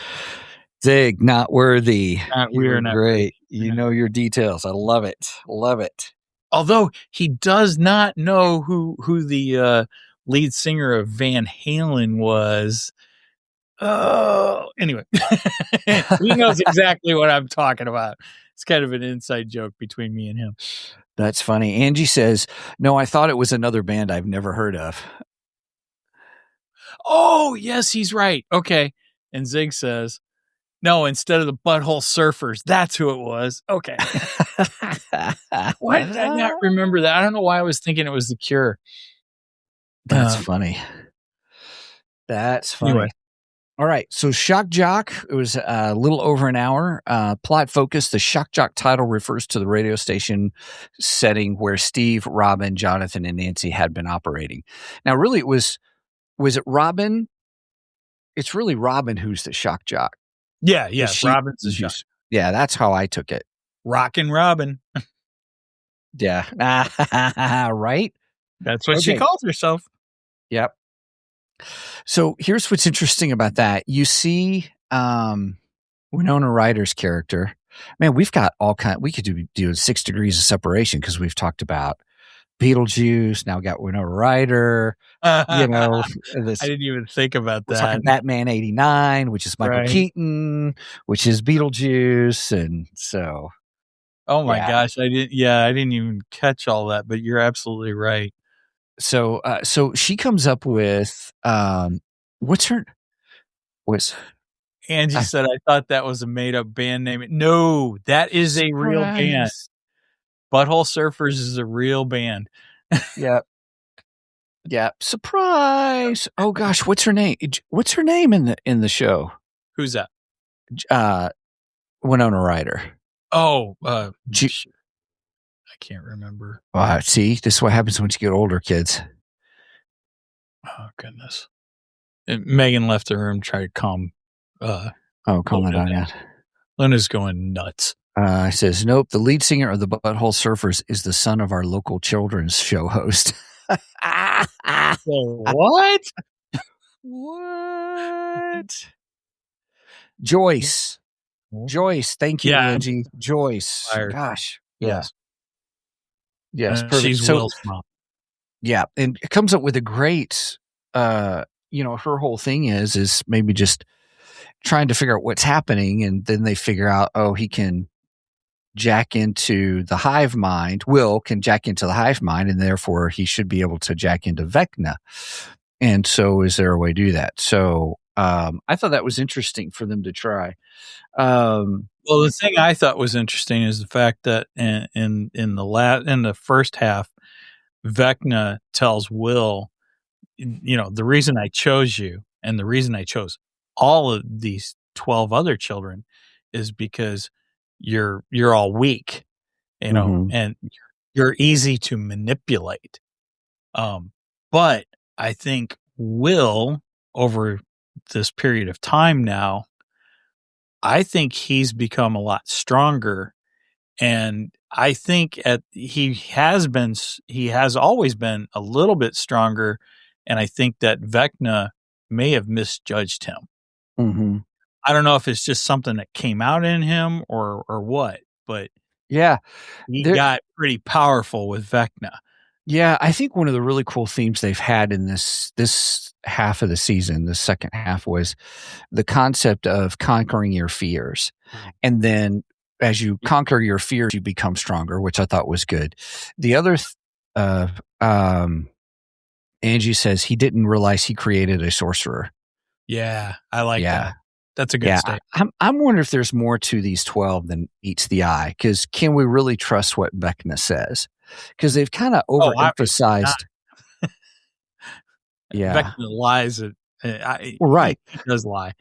Zig, not worthy. We're not great. You know your details. I love it. Love it. Although he does not know who the lead singer of Van Halen was. Oh, anyway, he knows exactly what I'm talking about. It's kind of an inside joke between me and him. That's funny. Angie says, no, I thought it was another band I've never heard of. Oh, yes, he's right. Okay. And Zig says, no, instead of the Butthole Surfers, that's who it was. Okay. Why did I not remember that? I don't know why I was thinking it was the Cure. That's funny. That's funny. Anyway. All right. So Shock Jock, it was a little over an hour. Plot focus. The Shock Jock title refers to the radio station setting where Steve, Robin, Jonathan, and Nancy had been operating. Now, really, was it Robin? It's really Robin who's the Shock Jock. Yeah. Robin's the Shock. Yeah, that's how I took it. Rockin' Robin. Yeah. Right? That's what she calls herself. Yep. So here's what's interesting about that. You see Winona Ryder's character. Man, we've got all kind. We could do 6 degrees of separation, because we've talked about Beetlejuice. Now we got Winona Ryder. I didn't even think about that. Batman 89, which is Michael Keaton, which is Beetlejuice, and so. Oh my gosh, I didn't even catch all that, but you're absolutely right. So she comes up with Angie said, I thought that was a made up band name. No, that is a real band. Butthole Surfers is a real band. Yep. Yeah. Surprise. Oh gosh, what's her name? What's her name in the show? Who's that? Winona Ryder. Oh, I can't remember. See, this is what happens once you get older, kids. Oh goodness. And Megan left the room, tried to calm calm it down. Yeah. Luna's going nuts. Says, nope, the lead singer of the Butthole Surfers is the son of our local children's show host. What? What? Joyce, thank you, Angie. Joyce. Gosh. Yes. Yes, perfect. She's Will's mom. Yeah, and it comes up with a great, her whole thing is maybe just trying to figure out what's happening, and then they figure out, he can jack into the hive mind. Will can jack into the hive mind, and therefore he should be able to jack into Vecna. And so is there a way to do that? So I thought that was interesting for them to try. Well, the thing I thought was interesting is the fact that in the first half, Vecna tells Will, the reason I chose you and the reason I chose all of these 12 other children is because you're all weak, and you're easy to manipulate. But I think Will, over this period of time now, I think he's become a lot stronger, and I think he has always been a little bit stronger, and I think that Vecna may have misjudged him. Mm-hmm. I don't know if it's just something that came out in him or what, but yeah, he got pretty powerful with Vecna. Yeah, I think one of the really cool themes they've had in this half of the season, the second half, was the concept of conquering your fears. And then as you conquer your fears, you become stronger, which I thought was good. The other, Angie says he didn't realize he created a sorcerer. Yeah, I like Yeah. that. That's a good statement. I'm wondering if there's more to these 12 than meets the eye. Because can we really trust what Vecna says? Because they've kind of overemphasized. Vecna lies. Right. He does lie.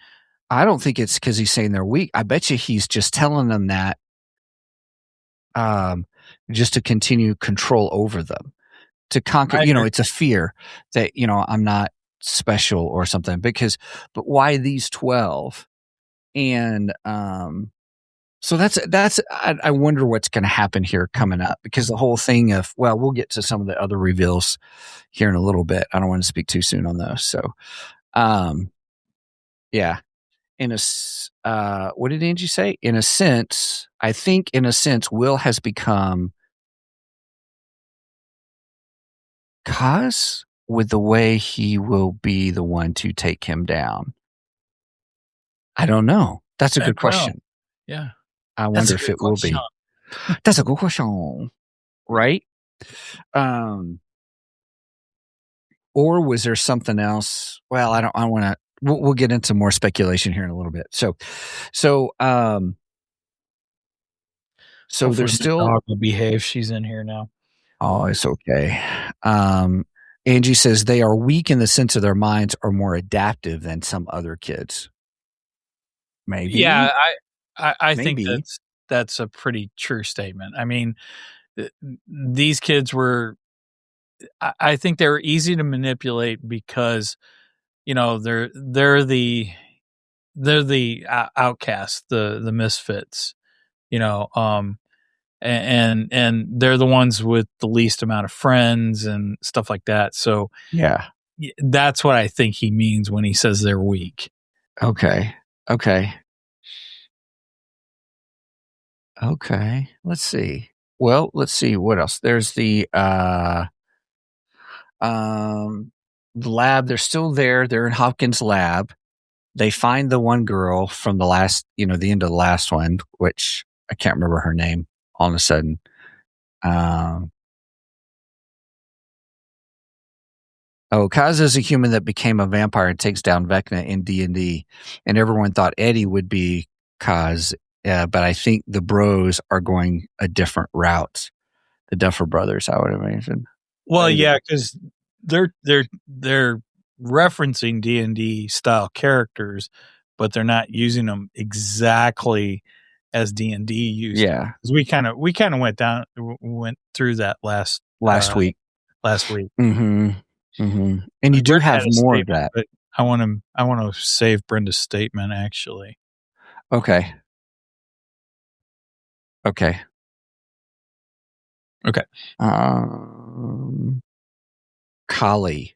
I don't think it's because he's saying they're weak. I bet you he's just telling them that just to continue control over them. To conquer, it's a fear that, I'm not special or something but why these 12? And so that's I wonder what's going to happen here coming up, because the whole thing of, well, we'll get to some of the other reveals here in a little bit. I don't want to speak too soon on those. So, yeah. What did Angie say? In a sense, I think Will has become Kaz with the way he will be the one to take him down. I don't know. That's a good question. Yeah. I wonder if it will be. That's a good question. Right? Or was there something else? Well, I want to, we'll get into more speculation here in a little bit. So there's still. The dog will behave. She's in here now. Oh, it's okay. Angie says they are weak in the sense of their minds are more adaptive than some other kids. Maybe. Yeah, I think that's a pretty true statement. I mean, these kids were, I think they were easy to manipulate because, they're the outcasts, the misfits, and they're the ones with the least amount of friends and stuff like that. So yeah, that's what I think he means when he says they're weak. Okay. Let's see. Well, let's see what else. There's the lab. They're still there. They're in Hawkins' lab. They find the one girl from the last, the end of the last one, which I can't remember her name all of a sudden. Kaz is a human that became a vampire and takes down Vecna in D&D, and everyone thought Eddie would be Kaz, but I think the bros are going a different route. The Duffer Brothers, I would imagine. Well, yeah, because they're referencing D&D style characters, but they're not using them exactly as D&D used. Yeah, because we kind of went through that last week. Mm-hmm. Mm-hmm. And you do have more of that. But I want to save Brenda's statement, actually. Okay. Kali.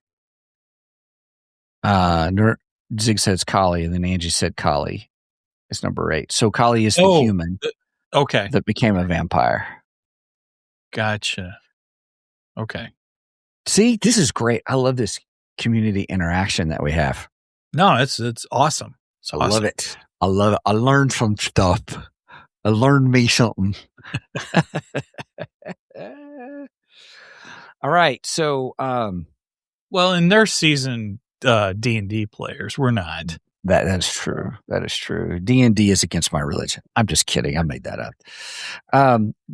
Zig says Kali, and then Angie said Kali is number 8. So Kali is the human that became a vampire. Gotcha. Okay. See, this is great. I love this community interaction that we have. No, it's awesome. I love it. I learned some stuff. I learned me something. All right. So, well, in their season, D&D players, we're not. That's true. That is true. D&D is against my religion. I'm just kidding. I made that up.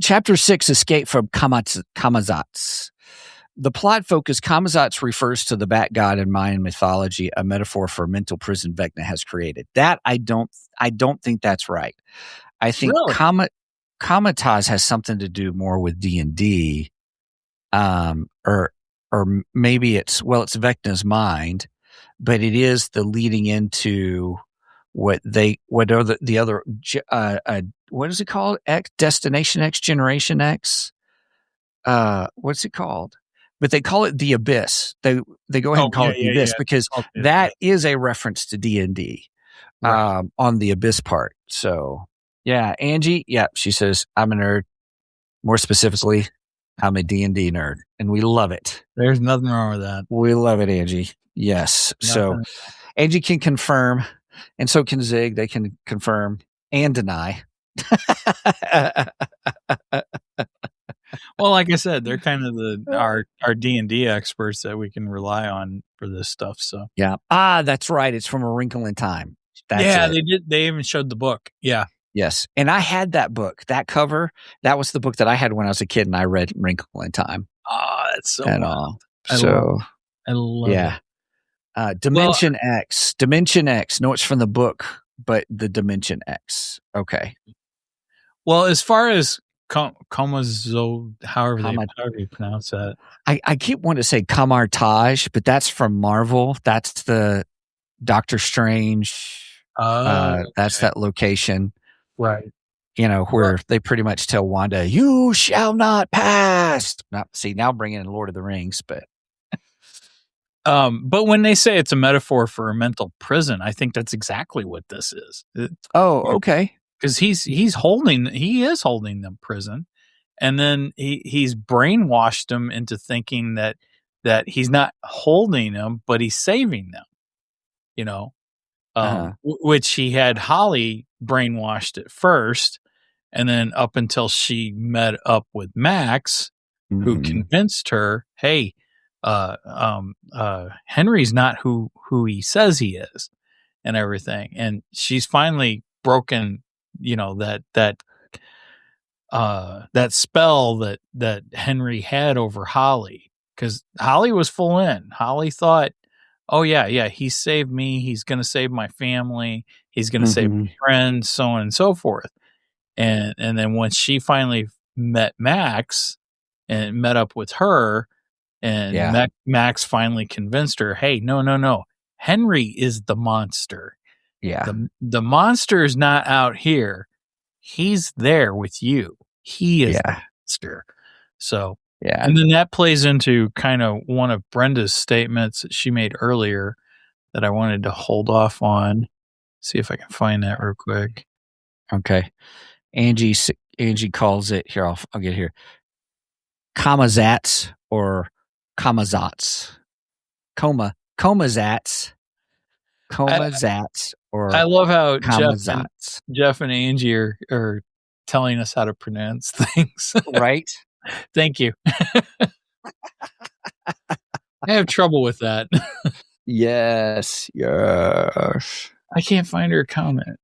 Chapter 6, Escape from Camazotz. The plot focus, Camazotz refers to the bat god in Mayan mythology, a metaphor for mental prison Vecna has created. That I don't think that's right. I think really? Camazotz has something to do more with D&D, or maybe it's Vecna's mind, but it is the leading into what are the other what is it called? Destination X, Generation X. What's it called? But they call it the Abyss. They go ahead and call it the Abyss because that is a reference to D&D on the Abyss part. So yeah, Angie, she says I'm a nerd. More specifically, I'm a D&D nerd, and we love it. There's nothing wrong with that. We love it, Angie. Yes. So Angie can confirm, and so can Zig. They can confirm and deny. Well, like I said, they're kind of our D&D experts that we can rely on for this stuff. So Yeah. That's right. It's from A Wrinkle in Time. That's yeah, it. they did. They even showed the book. Yeah. Yes. And I had that book, that cover. That was the book that I had when I was a kid, and I read Wrinkle in Time. Oh, that's so And wild. I love yeah. it. Dimension X. Dimension X. No, it's from the book, but the Dimension X. Okay. Well, as far as Camazotz, however you pronounce that. I keep wanting to say Camazotz, but that's from Marvel. That's the Doctor Strange. That's that location. Right. You know, where they pretty much tell Wanda, "You shall not pass." Now I'm bringing in Lord of the Rings, but when they say it's a metaphor for a mental prison, I think that's exactly what this is. Okay. Because he is holding them prison, and then he's brainwashed them into thinking that he's not holding them, but he's saving them. You know, which he had Holly brainwashed at first, and then up until she met up with Max, who convinced her, "Hey, Henry's not who he says he is," and everything. And she's finally broken, you know, that spell that Henry had over Holly, because Holly was full in. Holly thought, oh yeah, he saved me. He's going to save my family. He's going to save my friends, so on and so forth. And then when she finally met Max and met up with her, and Max finally convinced her, hey, no, Henry is the monster. Yeah. The monster is not out here. He's there with you. He is the monster. So, and then that plays into kind of one of Brenda's statements that she made earlier that I wanted to hold off on. See if I can find that real quick. Okay. Angie calls it, here, I'll get here, Camazotz or Camazotz. Camazotz or I love how Camazotz. Jeff and Angie are telling us how to pronounce things. Right? Thank you. I have trouble with that. Yes. I can't find her comment.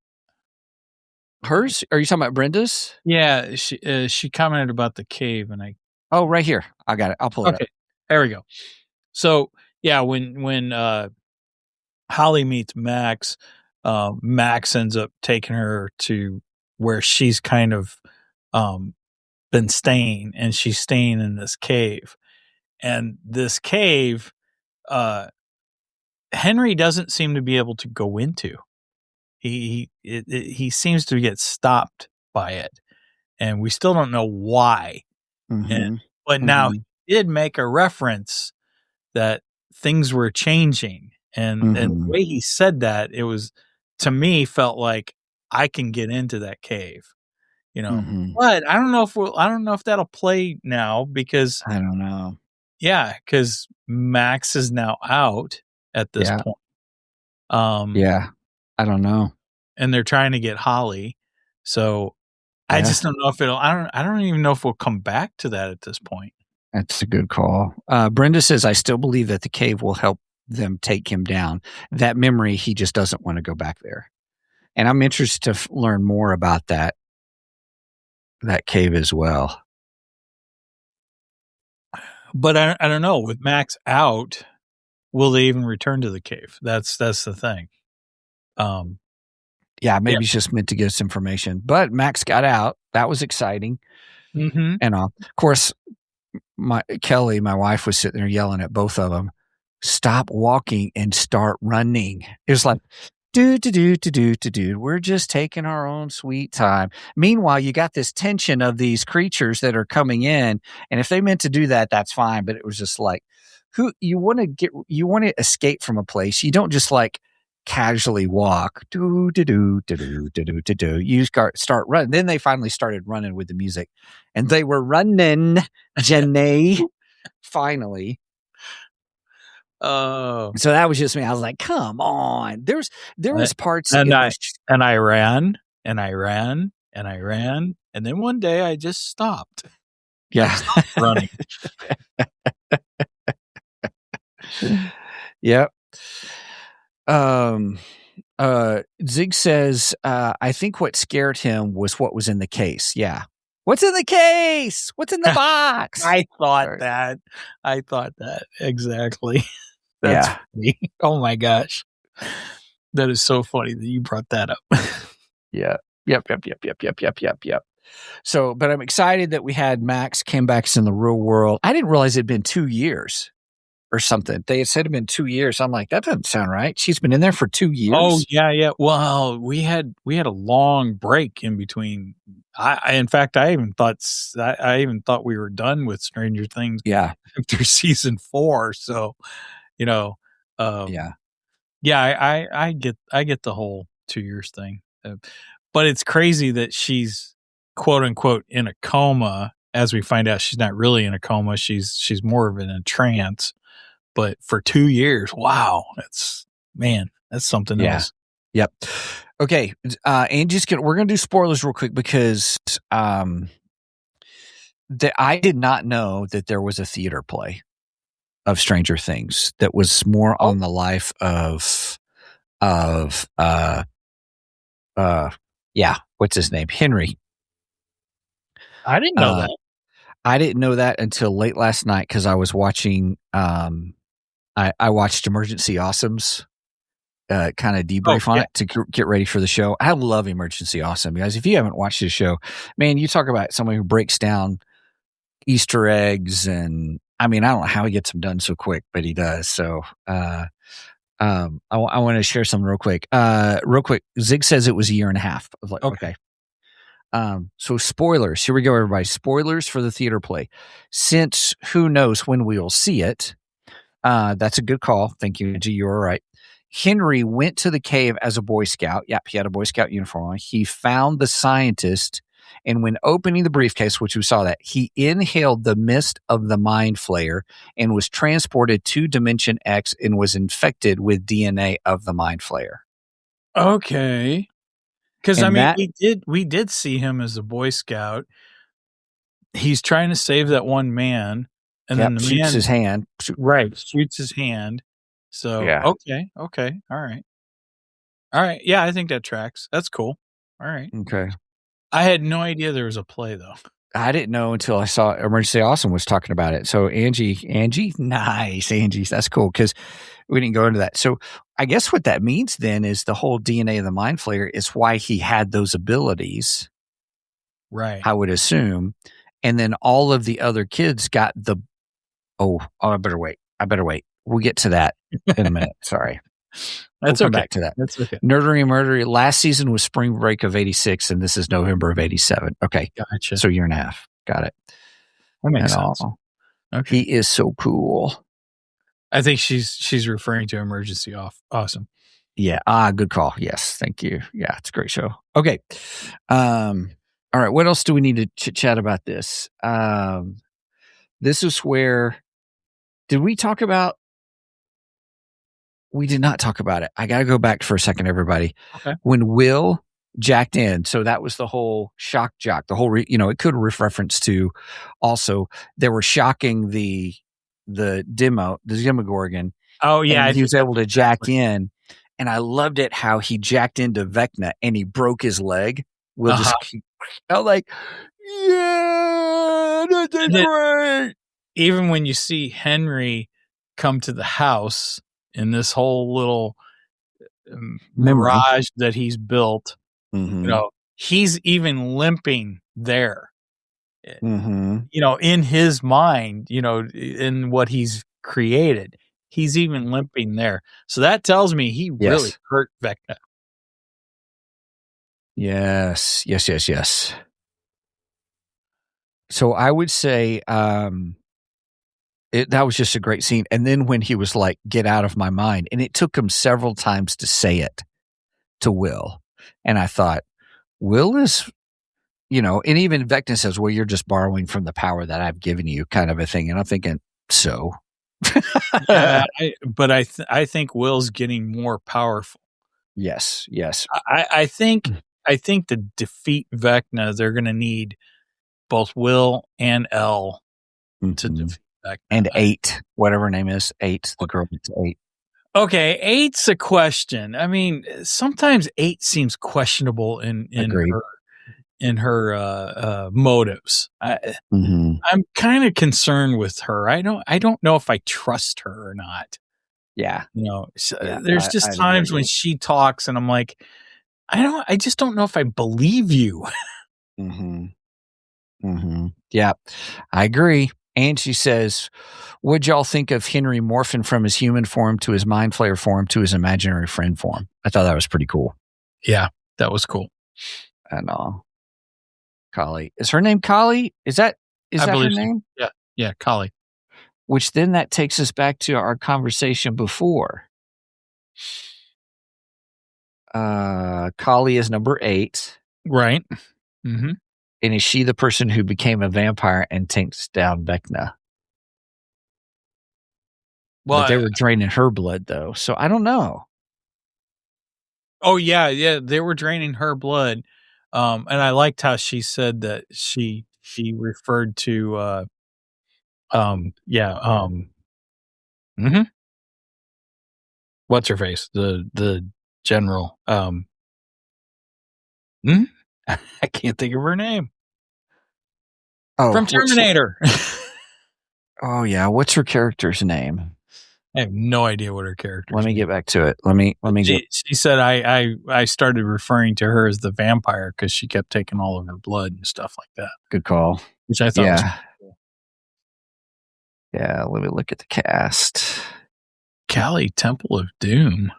Hers? Are you talking about Brenda's? Yeah, she commented about the cave, and oh, right here. I got it. I'll pull it up. There we go. So yeah, when Holly meets Max, Max ends up taking her to where she's kind of been staying, and she's staying in this cave. And this cave, Henry doesn't seem to be able to go into. He seems to get stopped by it, and we still don't know why. But now he did make a reference that things were changing, and the way he said that, it was, to me, felt like I can get into that cave, you know. But I don't know if that'll play now, because I don't know. Yeah, because Max is now out at this point. I don't know. And they're trying to get Holly. So I just don't know if I don't even know if we'll come back to that at this point. That's a good call. Brenda says, I still believe that the cave will help them take him down. That memory, he just doesn't want to go back there. And I'm interested to learn more about that cave as well. But I don't know. With Max out, will they even return to the cave? That's the thing. Maybe it's just meant to give us information. But Max got out. That was exciting. And of course, Kelly, my wife, was sitting there yelling at both of them, stop walking and start running. It was like, we're just taking our own sweet time. Meanwhile, you got this tension of these creatures that are coming in, and if they meant to do that, that's fine. But it was just like, you want to escape from a place. You don't just like casually walk. You start running. Then they finally started running with the music, and they were running, Janae. Finally. Oh, so that was just me. I was like, "Come on!" There was parts, and I ran, and and I ran, and then one day I just stopped. Yeah. Stopped running. Yep. Zig says, I think what scared him was what was in the case. Yeah. What's in the case? What's in the box? I thought that. Exactly. That's funny. Oh my gosh. That is so funny that you brought that up. Yeah. Yep. So, but I'm excited that we had Max came back in the real world. I didn't realize it'd been 2 years or something. They had said it'd been 2 years. I'm like, that doesn't sound right. She's been in there for 2 years. Oh yeah. Well, we had a long break in between. In fact, I even thought we were done with Stranger Things. Yeah. After season 4. So, Yeah. I get the whole 2 years thing. But it's crazy that she's quote unquote in a coma. As we find out, she's not really in a coma. She's more of in a trance. But for 2 years, wow, that's something else. Yep. Okay, Angie's we're gonna do spoilers real quick because I did not know that there was a theater play of Stranger Things that was more on the life of what's his name? Henry. I didn't know that. I didn't know that until late last night because I was watching. I watched Emergency Awesomes, kind of debrief on it to get ready for the show. I love Emergency Awesome, guys. If you haven't watched the show, man, you talk about someone who breaks down Easter eggs, and I mean, I don't know how he gets them done so quick, but he does. So, I want to share something real quick. Zig says it was a year and a half. I was like, okay. So spoilers. Here we go, everybody. Spoilers for the theater play. Since who knows when we will see it. That's a good call. Thank you, Angie. You were right. Henry went to the cave as a Boy Scout. Yep, he had a Boy Scout uniform on. He found the scientist, and when opening the briefcase, which we saw that, he inhaled the mist of the Mind Flayer and was transported to Dimension X and was infected with DNA of the Mind Flayer. Okay. Because I mean, we did see him as a Boy Scout. He's trying to save that one man, and then the shoots man his hand. Right, shoots his hand. So okay, all right. Yeah, I think that tracks. That's cool. All right. Okay. I had no idea there was a play though. I didn't know until I saw Emergency Awesome was talking about it. So Angie, nice, Angie, that's cool because we didn't go into that. So I guess what that means then is the whole DNA of the Mind Flayer is why he had those abilities, right? I would assume, and then all of the other kids got the. Oh, I better wait. We'll get to that in a minute. Sorry. That's we'll okay. Come back to that. That's okay. Nerdery Murdery. Last season was spring break of 86, and this is November of 87. Okay. Gotcha. So year and a half. Got it. That makes sense. Okay. He is so cool. I think she's referring to Emergency Awesome. Yeah. Good call. Yes. Thank you. Yeah. It's a great show. Okay. All right. What else do we need to chit chat about this? This is where, did we talk about? We did not talk about it. I got to go back for a second, everybody. Okay. When Will jacked in, so that was the whole Shock Jock, the whole, it could reference to also, they were shocking the Demogorgon. Oh, yeah. And he was able to jack in. And I loved it how he jacked into Vecna and he broke his leg. Will just felt like, yeah, that's great. Even when you see Henry come to the house in this whole little mirage that he's built, he's even limping there. In his mind, in what he's created, he's even limping there. So that tells me he really hurt Vecna. Yes. So I would say that was just a great scene. And then when he was like, get out of my mind, and it took him several times to say it to Will. And I thought, Will is, and even Vecna says, well, you're just borrowing from the power that I've given you, kind of a thing. And I'm thinking, so. I think Will's getting more powerful. Yes. I think I think to defeat Vecna, they're going to need both Will and Elle to defeat Vecna. And 8, whatever her name is, 8. The girl gets 8. Okay, 8's a question. I mean, sometimes 8 seems questionable in her motives. I'm kind of concerned with her. I don't know if I trust her or not. Yeah. There's just times when she talks and I'm like, I just don't know if I believe you. Yeah, I agree. And she says, what'd y'all think of Henry morphing from his human form to his mind flayer form to his imaginary friend form? I thought that was pretty cool. Yeah, that was cool. And Kali. Is her name Kali? Is that her name? Yeah, Kali. Which then that takes us back to our conversation before. Kali is number 8. Right. Mm-hmm. And is she the person who became a vampire and takes down Vecna? Well, but they were draining her blood, though, so I don't know. Oh, yeah, they were draining her blood. And I liked how she said that she referred to what's her face? The general. I can't think of her name. Oh, from Terminator. Oh yeah, what's her character's name? I have no idea what her character. Let me get back to it. Let me. She said I started referring to her as the vampire because she kept taking all of her blood and stuff like that. Good call. Which I thought was cool. Yeah, let me look at the cast. Kali, Temple of Doom.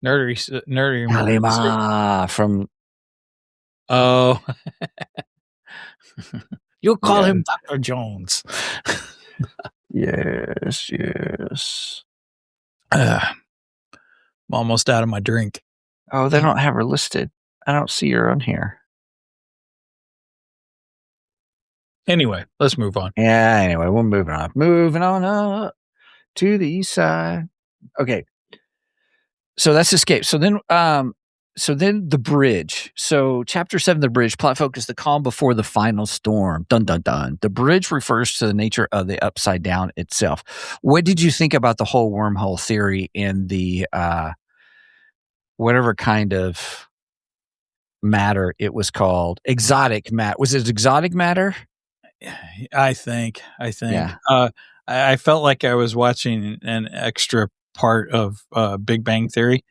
Nerdy. Kalima from. Oh. You'll call him Dr. Jones. Yes. I'm almost out of my drink. Oh, they don't have her listed. I don't see her on here. Anyway, let's move on. Yeah, anyway, we're moving on. Moving on up to the east side. Okay. So that's Escape. So then the bridge. So chapter 7, the bridge, plot focus, the calm before the final storm. Dun, dun, dun. The bridge refers to the nature of the upside down itself. What did you think about the whole wormhole theory in the, whatever kind of matter it was called? Exotic matter. Was it exotic matter? I think. Yeah. I felt like I was watching an extra part of Big Bang Theory.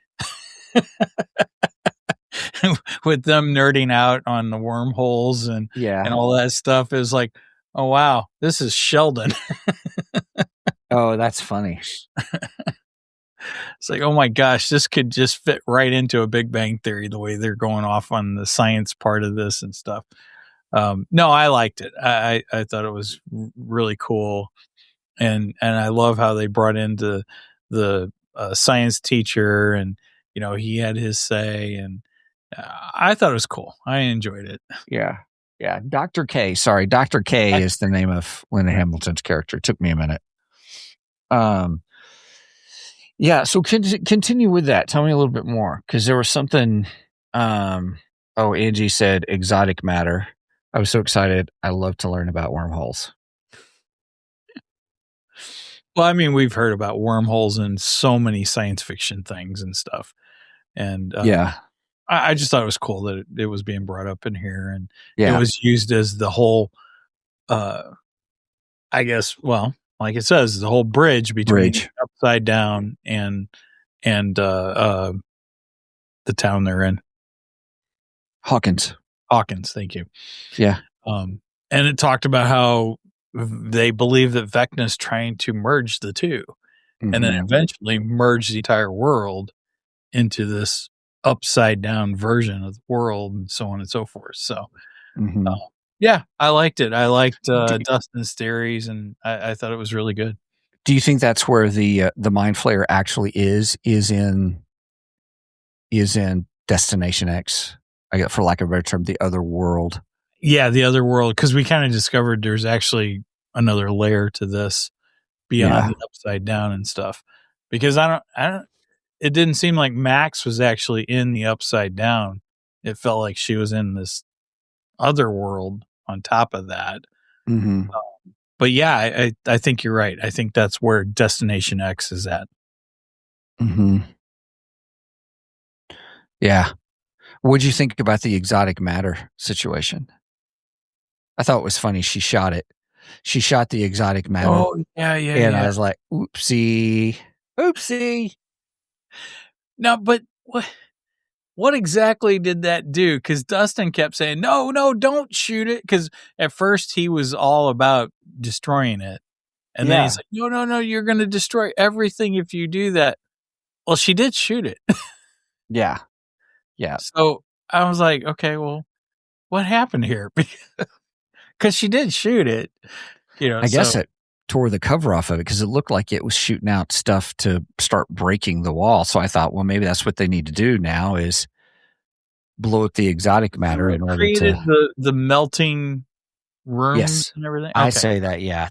With them nerding out on the wormholes and all that stuff. It was like, oh wow, this is Sheldon. Oh, that's funny. It's like, oh my gosh, this could just fit right into a Big Bang Theory, the way they're going off on the science part of this and stuff. No, I liked it. I thought it was really cool. And I love how they brought into the science teacher, and he had his say, and I thought it was cool. I enjoyed it. Yeah. Dr. K. Sorry, Dr. K is the name of Linda Hamilton's character. It took me a minute. Yeah. So continue with that. Tell me a little bit more, because there was something. Angie said exotic matter. I was so excited. I love to learn about wormholes. Well, I mean, we've heard about wormholes in so many science fiction things and stuff. And I just thought it was cool that it was being brought up in here, and it was used as the whole, I guess, well, like it says, the whole bridge between upside down and the town they're in. Hawkins, thank you. Yeah. And it talked about how they believe that Vecna's trying to merge the two, and then eventually merge the entire world into this upside down version of the world, and so on and so forth. So, I liked it. I liked Dustin's theories, and I thought it was really good. Do you think that's where the Mind Flayer actually is in Destination X? I get, for lack of a better term, the other world. Yeah, the other world, because we kind of discovered there's actually another layer to this beyond the upside down and stuff. Because I don't. it didn't seem like Max was actually in the Upside Down. It felt like she was in this other world on top of that. Mm-hmm. But yeah, I think you're right. I think that's where Destination X is at. Mm-hmm. Yeah. What'd you think about the exotic matter situation? I thought it was funny. She shot it. She shot the exotic matter. Oh, yeah. And I was like, oopsie. No, but what exactly did that do? Because Dustin kept saying, no, don't shoot it. Because at first he was all about destroying it. And then he's like, no, you're going to destroy everything if you do that. Well, she did shoot it. Yeah. So I was like, okay, well, what happened here? Because she did shoot it. I guess it tore the cover off of it because it looked like it was shooting out stuff to start breaking the wall. So I thought, well, maybe that's what they need to do now is blow up the exotic matter in order to the melting rooms yes, and everything. I say that. Yeah.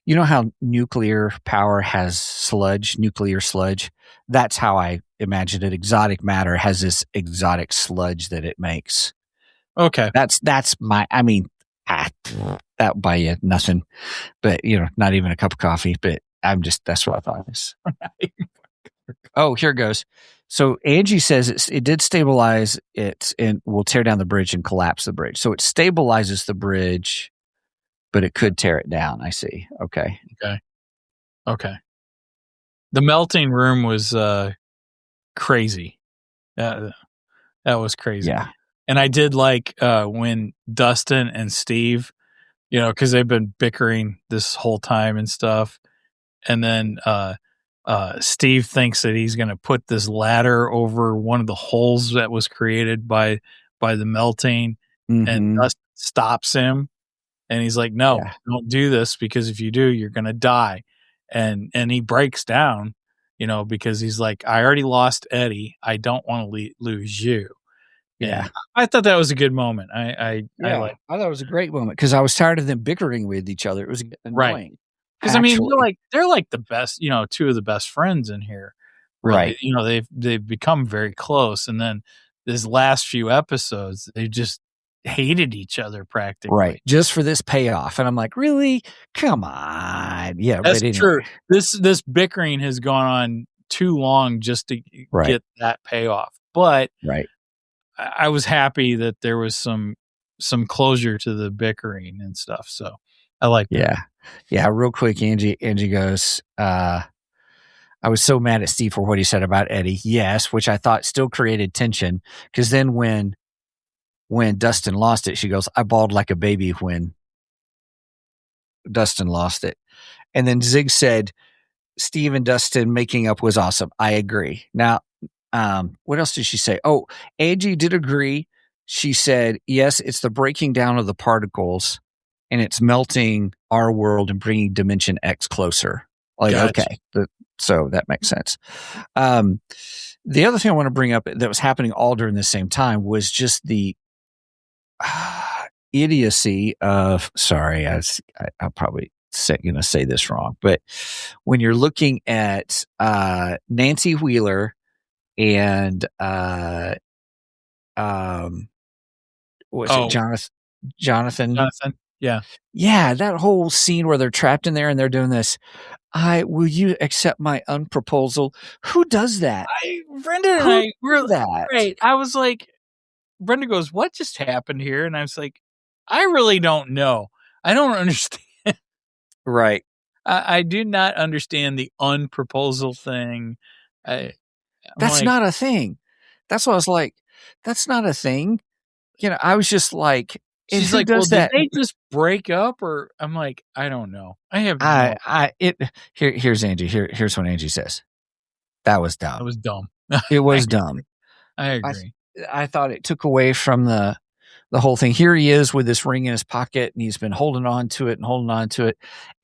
You know how nuclear power has nuclear sludge? That's how I imagine it. Exotic matter has this exotic sludge that it makes. Okay. That's that buy you nothing, but not even a cup of coffee, but that's what I thought. Oh, here it goes. So Angie says it did stabilize it and will tear down the bridge and collapse the bridge. So it stabilizes the bridge, but it could tear it down. I see. Okay. The melting room was crazy. That was crazy. Yeah. And I did like when Dustin and Steve, because they've been bickering this whole time and stuff. And then Steve thinks that he's going to put this ladder over one of the holes that was created by the melting. Mm-hmm. And Dustin stops him. And he's like, no, don't do this because if you do, you're going to die. And he breaks down, because he's like, I already lost Eddie. I don't want to lose you. Yeah. And I thought that was a good moment. I thought it was a great moment because I was tired of them bickering with each other. It was annoying. Because they're like the best, two of the best friends in here. Really. Right. They've become very close. And then this last few episodes, they just hated each other practically. Right. Just for this payoff. And I'm like, really? Come on. Yeah. That's true. This bickering has gone on too long just to get that payoff. But I was happy that there was some closure to the bickering and stuff. So I like that. Yeah. Real quick, Angie goes, I was so mad at Steve for what he said about Eddie. Yes, which I thought still created tension. Because then when Dustin lost it, she goes, I bawled like a baby when Dustin lost it. And then Zig said, Steve and Dustin making up was awesome. I agree. Now, what else did she say? Oh, Angie did agree. She said, yes, it's the breaking down of the particles and it's melting our world and bringing Dimension X closer. Like, gotcha. Okay. So that makes sense. The other thing I want to bring up that was happening all during the same time was just the idiocy of, sorry, I'll probably going to say this wrong, but when you're looking at Nancy Wheeler and Jonathan? Yeah, that whole scene where they're trapped in there and they're doing this. Will you accept my unproposal? Who does that? Brenda and I were that. Right. I was like, Brenda goes, what just happened here? And I was like, I really don't know. I don't understand. Right. I do not understand the unproposal thing. That's not a thing. That's what I was like. That's not a thing. I was just like, she's like, well, did they just break up? Or I'm like, I don't know. I have no here's Angie. Here's what Angie says. That was dumb. It was dumb. It was dumb. I agree. I thought it took away from the whole thing. Here he is with this ring in his pocket and he's been holding on to it.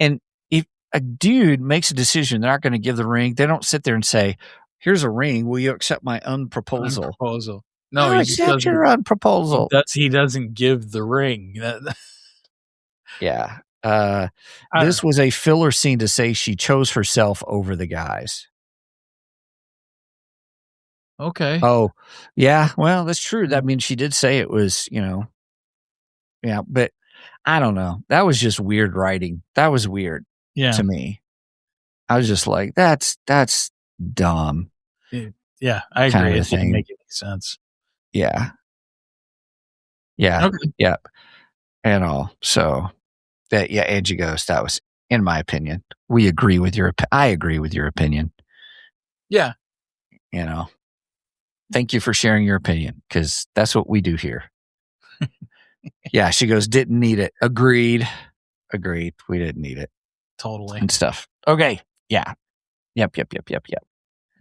And if a dude makes a decision, they're not going to give the ring. They don't sit there and say, here's a ring. Will you accept my unproposal? No, he accept your unproposal. He doesn't give the ring. Yeah. This was a filler scene to say she chose herself over the guys. Okay. Oh, yeah. Well, that's true. That means she did say it was, yeah, but I don't know. That was just weird writing. That was weird to me. I was just like, that's dumb. Yeah, I agree. Kind of It didn't thing. make any sense. Yeah. Yeah. Okay. Yep. And all. So that, yeah, Angie Ghost, that was, in my opinion, I agree with your opinion. Yeah. Thank you for sharing your opinion, because that's what we do here. Yeah, she goes, didn't need it. Agreed. We didn't need it. Totally. And stuff. Okay. Yeah. Yep.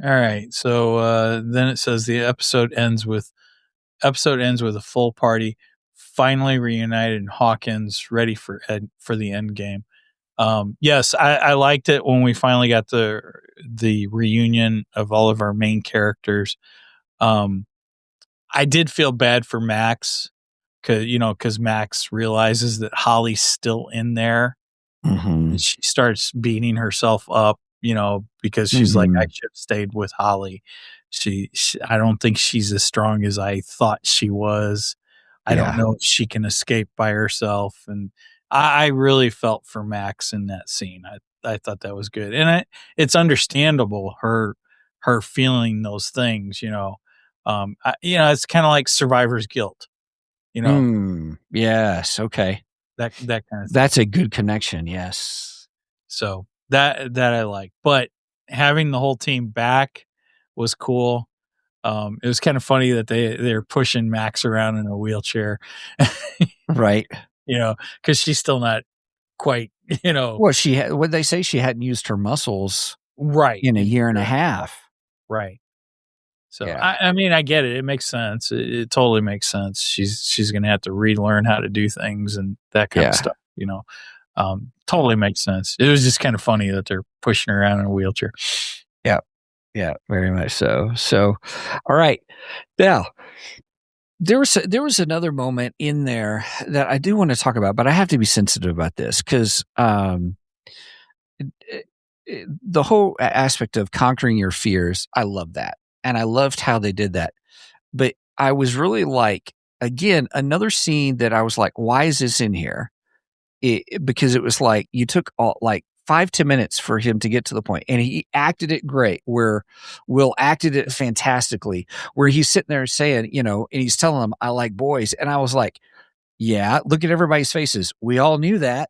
All right. So then it says the episode ends with a full party, finally reunited in Hawkins, ready for the end game. Yes, I liked it when we finally got the reunion of all of our main characters. I did feel bad for Max because Max realizes that Holly's still in there. Mm-hmm. And she starts beating herself up, because she's like, I should have stayed with Holly. She I don't think she's as strong as I thought she was. I don't know if she can escape by herself. And I really felt for Max in that scene. I thought that was good. And it's understandable, her feeling those things, it's kind of like survivor's guilt, Yes. Okay. that kind of thing. That's a good connection. Yes. So that I like, but having the whole team back was cool. It was kind of funny that they're pushing Max around in a wheelchair, right? Because she's still not quite, Well, what they say, she hadn't used her muscles right in a year and a half, right? So yeah. I mean, I get it. It makes sense. It totally makes sense. She's going to have to relearn how to do things and that kind of stuff. Totally makes sense. It was just kind of funny that they're pushing her around in a wheelchair. Yeah, very much so. So, all right. Now, there was another moment in there that I do want to talk about, but I have to be sensitive about this because the whole aspect of conquering your fears, I love that. And I loved how they did that. But I was really like, again, another scene that I was like, why is this in here? Because it was like you took 5-10 minutes for him to get to the point, and he acted it great. Where Will acted it fantastically. Where he's sitting there saying, and he's telling them, "I like boys," and I was like, "Yeah, look at everybody's faces. We all knew that."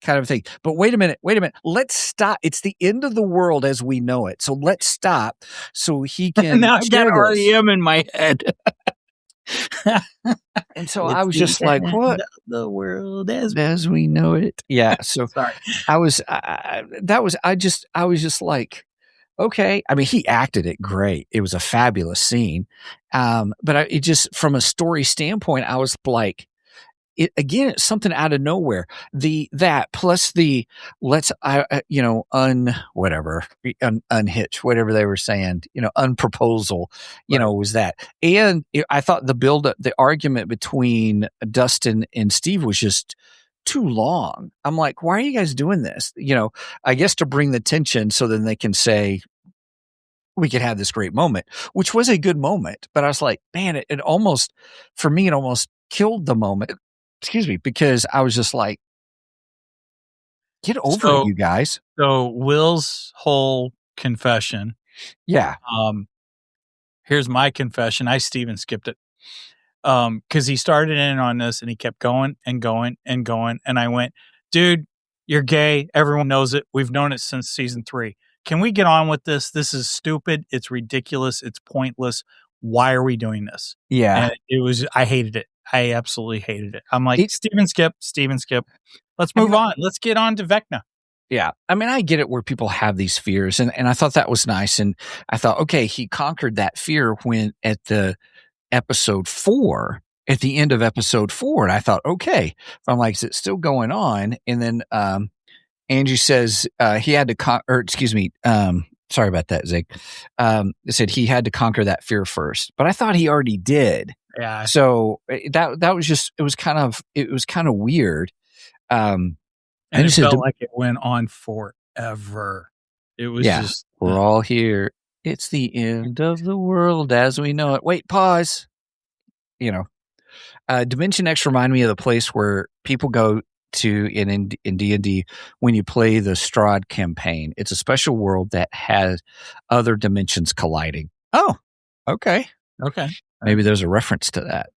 Kind of thing. But wait a minute. Let's stop. It's the end of the world as we know it. So let's stop so he can. Now I got REM in my head. And so I was just like, what? The world as we know it. Yeah. So sorry. I was just like, okay. I mean, he acted it great. It was a fabulous scene. But it just, from a story standpoint, I was like, it's something out of nowhere. That plus the unhitch, whatever they were saying, unproposal, was that. And I thought the build up, the argument between Dustin and Steve was just too long. I'm like, why are you guys doing this? I guess to bring the tension so then they can say, we could have this great moment, which was a good moment. But I was like, man, it almost killed the moment. Excuse me, because I was just like, get over it, you guys. So Will's whole confession. Yeah. Here's my confession. I Steven skipped it. Because he started in on this and he kept going and going and going. And I went, dude, you're gay. Everyone knows it. We've known it since season 3. Can we get on with this? This is stupid. It's ridiculous. It's pointless. Why are we doing this? Yeah. And I hated it. I absolutely hated it. I'm like, Steven skip. Let's move on. Let's get on to Vecna. Yeah. I mean, I get it where people have these fears. And I thought that was nice. And I thought, okay, he conquered that fear when at the episode 4, at the end of episode 4. And I thought, okay. I'm like, is it still going on? And then Angie says he had to sorry about that, Zig. Said he had to conquer that fear first. But I thought he already did. Yeah. So that was just, it was kind of weird. And it felt like it went on forever. It was just, we're all here. It's the end of the world as we know it. Wait, pause. Dimension X remind me of the place where people go to in D&D when you play the Strahd campaign. It's a special world that has other dimensions colliding. Oh, okay. Okay. Maybe there's a reference to that.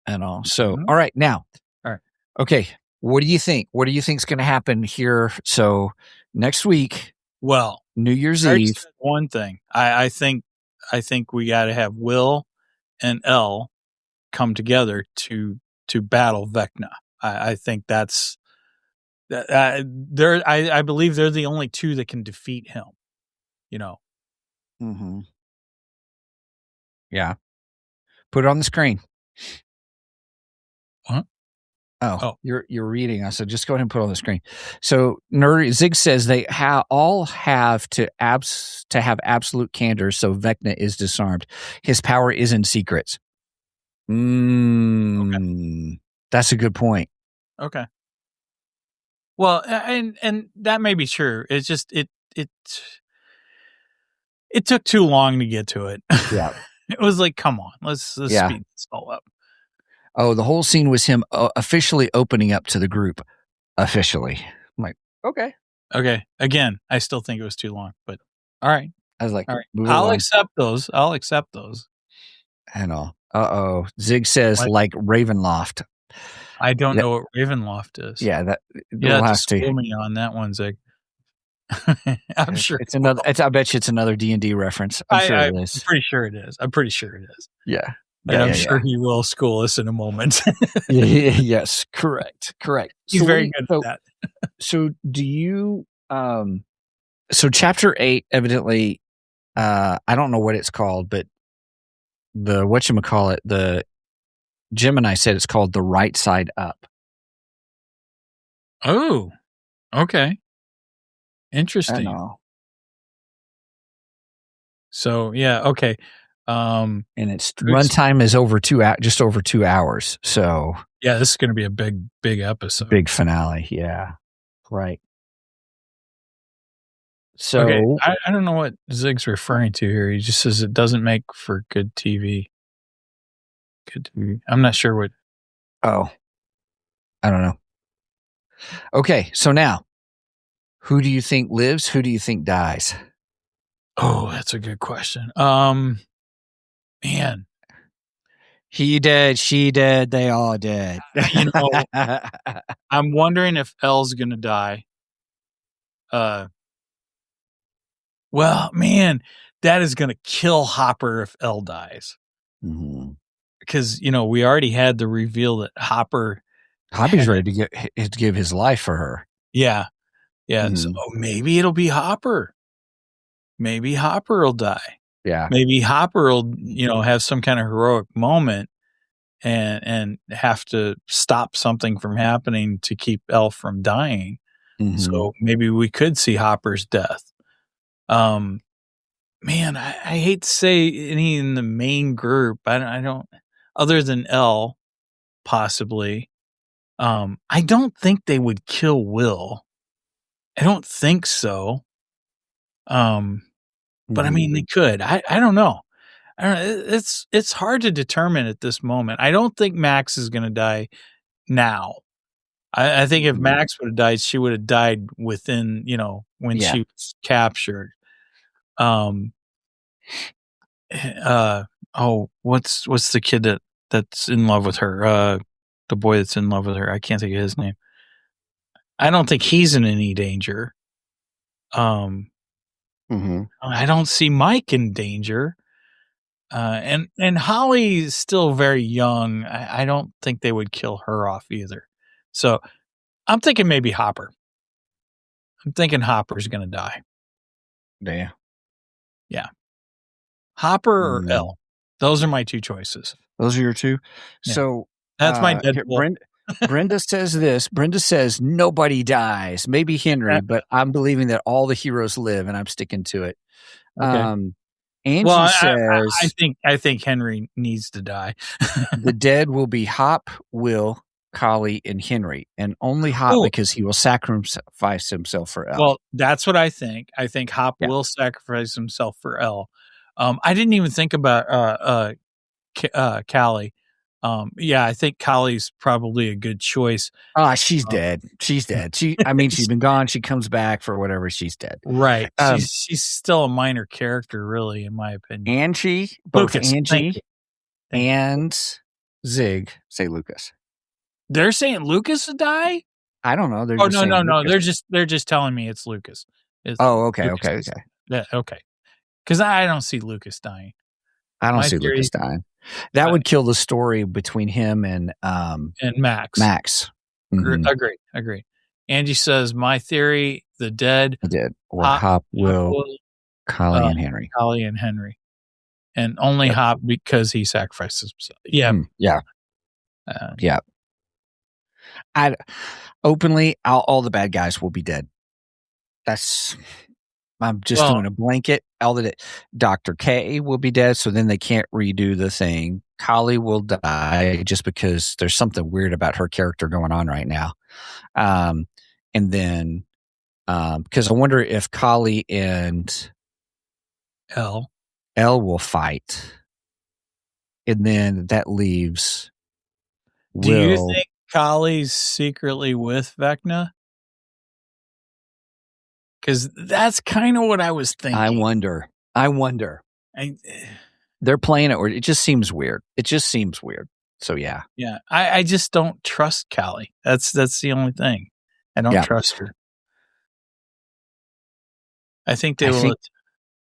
And all. So, all right, now. All right. Okay. What do you think? What do you think is going to happen here? So next week, well, New Year's Eve. One thing, I think we got to have Will and Elle come together to battle Vecna. I think that's they're. I believe they're the only two that can defeat him. Mm-hmm. Yeah. Put it on the screen. What? Oh, you're reading. I said, just go ahead and put it on the screen. So Zig says they all have to have absolute candor, so Vecna is disarmed. His power is in secrets. Okay. That's a good point. Okay. Well, and that may be true. It's just it took too long to get to it. Yeah. It was like, come on, let's speed this all up. Oh, the whole scene was him officially opening up to the group. Officially. I'm like, okay. Okay. Again, I still think it was too long, but all right. I was like, all right. I'll accept those. And all. Uh-oh. Zig says like Ravenloft. I don't know what Ravenloft is. Yeah, you'll have to school me on that one, Zig. I'm sure it's another. I bet you it's another D&D reference. I'm sure it is. I'm pretty sure it is. Yeah. And I'm sure he will school us in a moment. Yes, correct. He's very good at that. So do you so chapter 8 evidently I don't know what it's called, but the Gemini said it's called The Right Side Up. Oh. Okay. Interesting. I know. So, yeah, okay. And its runtime is just over 2 hours. So yeah, this is going to be a big episode. Big finale. Yeah. Right. So okay, I don't know what Zig's referring to here. He just says it doesn't make for good TV. Good TV. I'm not sure what. Oh, I don't know. Okay. So now, who do you think lives? Who do you think dies? Oh, that's a good question. Man. He dead, she dead, they all dead. I'm wondering if Elle's going to die. Well, man, that is going to kill Hopper if Elle dies. Mm-hmm. Because, we already had the reveal that Hopper's ready to give his life for her. Yeah. Yeah. Mm-hmm. So maybe it'll be Hopper. Maybe Hopper will die. Yeah. Maybe Hopper will, have some kind of heroic moment and have to stop something from happening to keep Elle from dying. Mm-hmm. So maybe we could see Hopper's death. Man, I hate to say any in the main group. I don't, other than Elle, possibly. I don't think they would kill Will. I don't think so. But I mean, they could. I don't know. It's hard to determine at this moment. I don't think Max is going to die now. I think if Max would have died, she would have died within, when she was captured. What's the kid that's in love with her? The boy that's in love with her. I can't think of his name. I don't think he's in any danger. I don't see Mike in danger. And Holly's still very young. I don't think they would kill her off either. So I'm thinking maybe Hopper. I'm thinking Hopper's going to die. Damn. Yeah. Hopper or Elle. Those are my two choices. Those are your two? Yeah. So that's my Deadpool. Brenda says this. Brenda says nobody dies. Maybe Henry, but I'm believing that all the heroes live, and I'm sticking to it. Okay. Angie says, I think Henry needs to die. The dead will be Hop, Will, Kali, and Henry, and only Hop Cool. because he will sacrifice himself for Elle. Well, that's what I think. I think Hop Yeah. will sacrifice himself for Elle. I didn't even think about Callie. Yeah, I think Callie's probably a good choice. She's dead. She's dead. She's been gone. She comes back for whatever. She's dead. Right. She's still a minor character, really, in my opinion. Angie, both Lucas, Angie and Zig say Lucas. They're saying Lucas to die? I don't know. No. They're just telling me it's Lucas. Okay. Yeah, okay. Because I don't see Lucas dying. I don't see Lucas dying. That would kill the story between him and Max. Mm-hmm. Agree. Angie says, my theory, the dead. Or Hop will Kali and Henry. Kali and Henry. And only Hop because he sacrifices himself. Yeah. Yeah. All the bad guys will be dead. I'm just doing a blanket. Dr. K will be dead, so then they can't redo the thing. Kali will die just because there's something weird about her character going on right now. And then, because I wonder if Kali and Elle will fight. And then that leaves Do you think Kali's secretly with Vecna? Because that's kind of what I was thinking. I wonder. They're playing it, or it just seems weird. So yeah. Yeah. I just don't trust Kali. That's the only thing. I don't trust her. I think they will.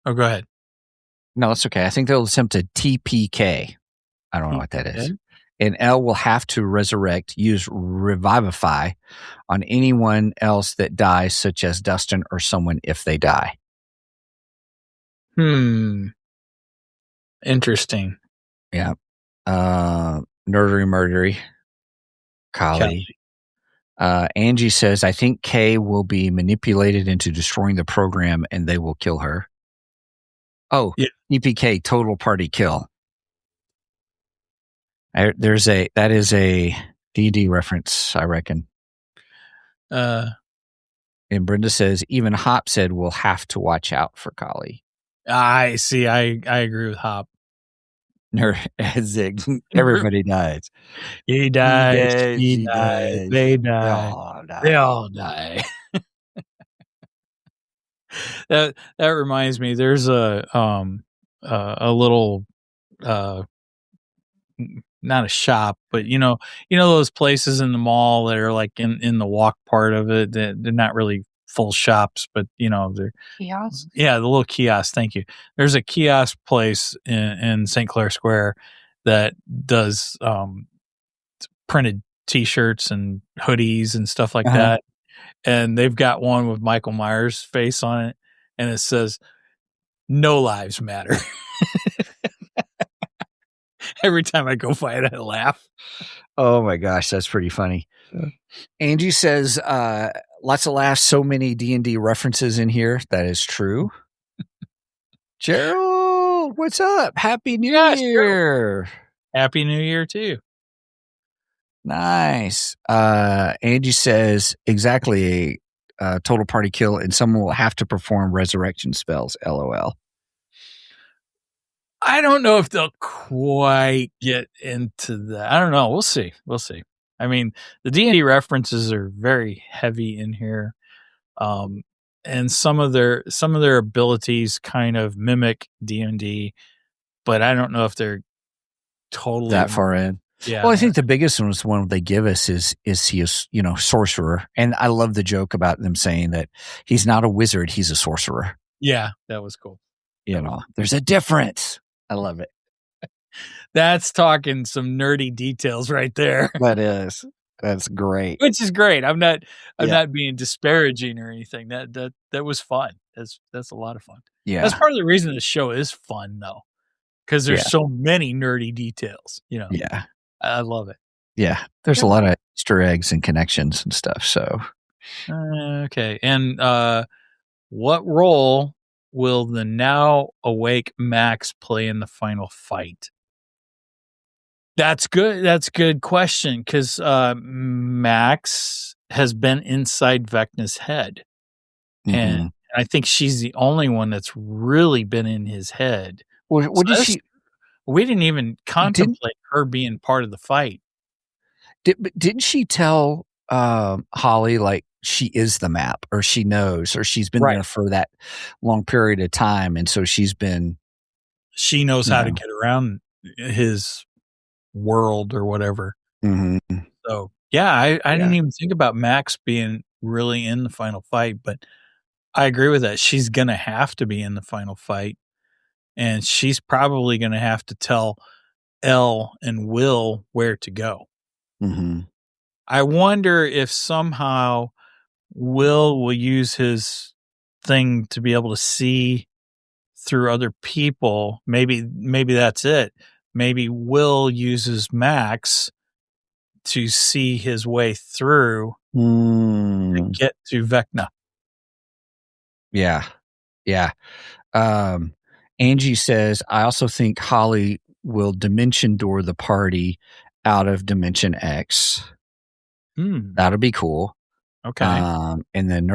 Oh, go ahead. No, it's okay. I think they'll attempt a TPK. I don't know what that is. And Elle will have to use Revivify on anyone else that dies, such as Dustin or someone if they die. Interesting. Yeah. Murdery. Kali. Angie says, I think Kay will be manipulated into destroying the program and they will kill her. Oh, yeah. EPK, total party kill. That is a D&D reference, I reckon. And Brenda says, even Hop said we'll have to watch out for Kali. I see. I agree with Hop. Zig, everybody dies. He dies. He dies. They die. They all die. That reminds me. There's a little not a shop, but you know those places in the mall that are like in the walk part of it. They're not really full shops, but they're kiosks. Yeah, the little kiosk. Thank you. There's a kiosk place in St. Clair Square that does printed T-shirts and hoodies and stuff like that. And they've got one with Michael Myers' face on it, and it says, "No lives matter." Every time I go by it, I laugh. Oh my gosh, that's pretty funny. Angie says, lots of laughs, so many D&D references in here. That is true. Gerald, what's up? Happy New Year. Sure. Happy New Year too. Nice. Angie says, exactly, total party kill, and someone will have to perform resurrection spells, LOL. I don't know if they'll quite get into that. I don't know. We'll see. I mean, the D&D references are very heavy in here. And some of their abilities kind of mimic D&D, but I don't know if they're totally that far in. Yeah. Well, I think the biggest one they give us is he is, sorcerer. And I love the joke about them saying that he's not a wizard, he's a sorcerer. Yeah, that was cool. There's a difference. I love it. That's talking some nerdy details right there. That's great. Which is great. I'm not being disparaging or anything. That was fun. That's a lot of fun. Yeah. That's part of the reason the show is fun though. Because there's so many nerdy details, Yeah. I love it. Yeah. There's a lot of Easter eggs and connections and stuff. So okay. And what role will the now awake Max play in the final fight? That's good. That's a good question because Max has been inside Vecna's head. And I think she's the only one that's really been in his head. Well, what did she? We didn't even contemplate her being part of the fight. Didn't she tell Holly like she is the map, or she knows, or she's been there for that long period of time, and so she's been. She knows how to get around his world or whatever. So yeah, I didn't even think about Max being really in the final fight, but I agree with that. She's gonna have to be in the final fight, and she's probably gonna have to tell Elle and Will where to go. I wonder if somehow Will use his thing to be able to see through other people. Maybe that's it. Maybe Will uses Max to see his way through to get to Vecna. Yeah. Angie says, I also think Holly will dimension door the party out of Dimension X. That'll be cool. Okay. And then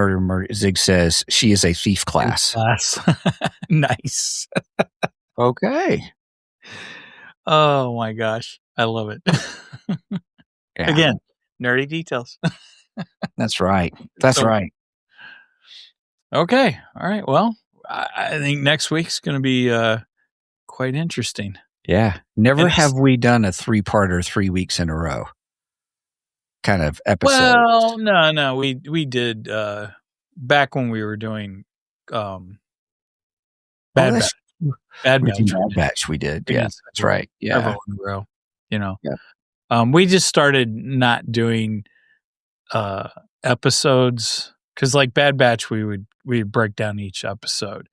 Zig says she is a thief class. Nice. Okay. Oh my gosh. I love it. Again, nerdy details. That's right. That's right. Okay. All right. Well, I think next week's going to be quite interesting. Yeah. Never have we done a 3-parter 3 weeks in a row kind of episode. Well, no. We did back when we were doing Bad Batch. Bad Batch we did. Yeah, that's right. Yeah. Several in a row, you know. Yeah. We just started not doing episodes because like Bad Batch we'd break down each episode,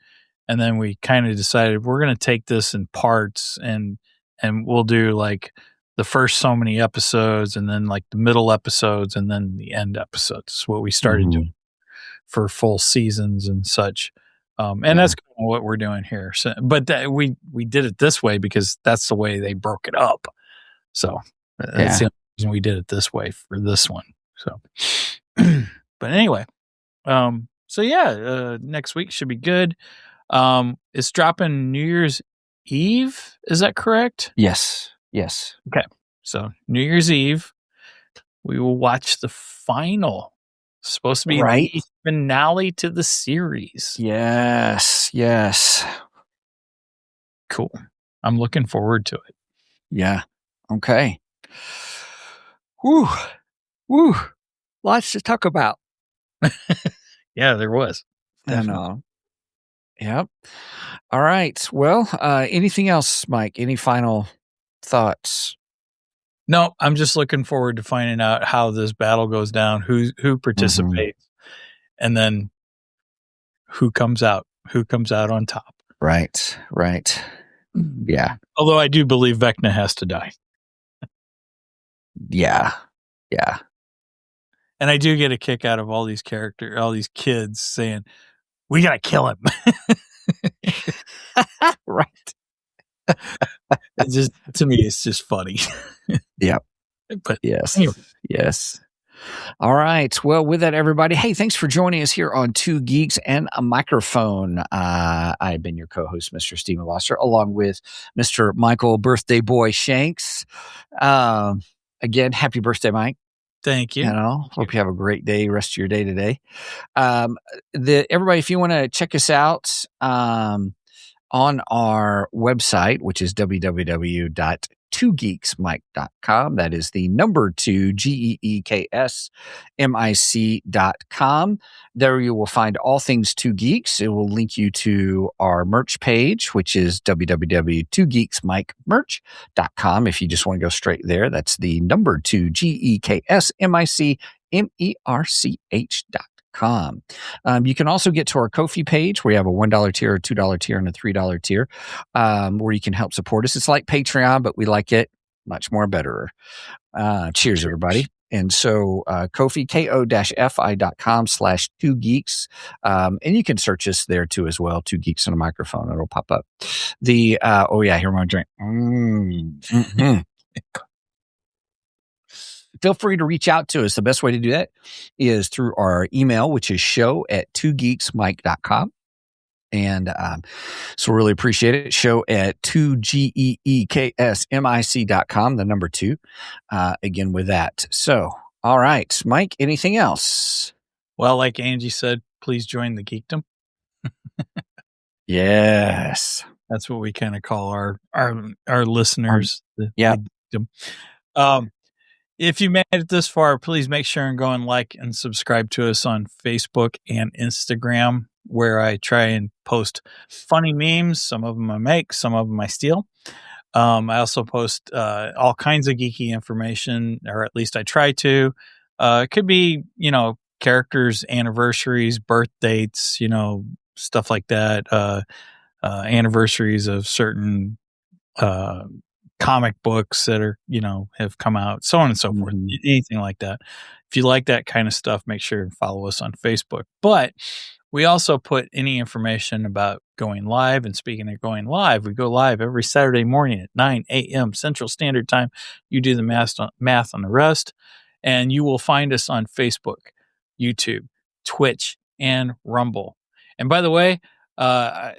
and then we kind of decided we're going to take this in parts and we'll do like the first so many episodes and then like the middle episodes and then the end episodes. Is what we started doing for full seasons and such. And that's kind of what we're doing here. So, but we did it this way because that's the way they broke it up. So that's the only reason we did it this way for this one. So, but anyway, so yeah, next week should be good. It's dropping New Year's Eve. Is that correct? Yes. Okay. So New Year's Eve, we will watch the final. It's supposed to be the finale to the series. Yes. Cool. I'm looking forward to it. Yeah. Okay. Woo. Lots to talk about. Yeah, there was. Definitely. I know. Yep. All right. Well, anything else, Mike? Any final thoughts? No, I'm just looking forward to finding out how this battle goes down, who participates, and then who comes out on top. Right. Yeah. Although I do believe Vecna has to die. Yeah. And I do get a kick out of all these kids saying, "We gotta kill him." Right. It's just, to me, it's just funny. Yep. But yes. Anyway. Yes. All right. Well, with that, everybody, hey, thanks for joining us here on Two Geeks and a Microphone. I've been your co-host, Mr. Stephen Loster, along with Mr. Michael Birthday Boy Shanks. Again, happy birthday, Mike. Thank you. Hope you have a great day, rest of your day today. Everybody, if you want to check us out on our website, which is www.twogeeksmic.com. That is the number 2 GEEKSMIC.com. There you will find all things Two Geeks. It will link you to our merch page, which is www.twogeeksmicmerch.com. If you just want to go straight there, that's the number 2 GEEKSMICMERCH.com. You can also get to our Ko-fi page where you have a $1 tier, a $2 tier, and a $3 tier, where you can help support us. It's like Patreon, but we like it much more better. Cheers, everybody. And so Ko-fi, ko-fi.com/2geeks. And you can search us there too as well. Two Geeks and a Microphone. It'll pop up. Here, my drink. Feel free to reach out to us. The best way to do that is through our email, which is show@twogeeksmike.com. And so really appreciate it. Show at 2geeksmic.com, the number 2, again with that. So, all right, Mike, anything else? Well, like Angie said, please join the geekdom. Yes. That's what we kind of call our listeners. Yeah. The geekdom. If you made it this far, please make sure and go and like and subscribe to us on Facebook and Instagram, where I try and post funny memes. Some of them I make, some of them I steal. I also post all kinds of geeky information, or at least I try to. It could be, characters, anniversaries, birth dates, stuff like that. Anniversaries of certain comic books that are, have come out, so on and so forth, anything like that. If you like that kind of stuff, make sure and follow us on Facebook. But we also put any information about going live. And speaking of going live, we go live every Saturday morning at 9 a.m. Central Standard Time. You do the math on the rest, and you will find us on Facebook, YouTube, Twitch, and Rumble. And by the way,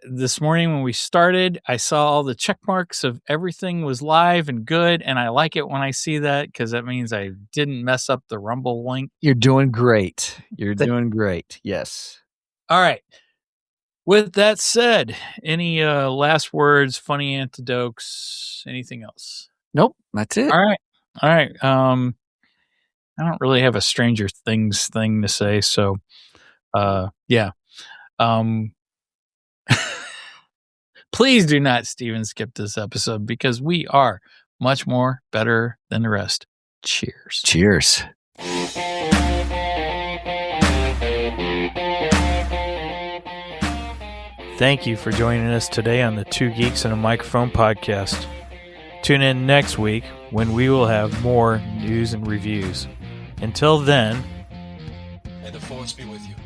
this morning when we started, I saw all the check marks of everything was live and good. And I like it when I see that, because that means I didn't mess up the Rumble link. You're doing great. You're doing great. Yes. All right. With that said, any last words, funny anecdotes, anything else? Nope. That's it. All right. I don't really have a Stranger Things thing to say. So, yeah. Please do not Steven skip this episode, because we are much more better than the rest. Cheers. Cheers. Thank you for joining us today on the Two Geeks and a Microphone podcast. Tune in next week when we will have more news and reviews. Until then, may the force be with you.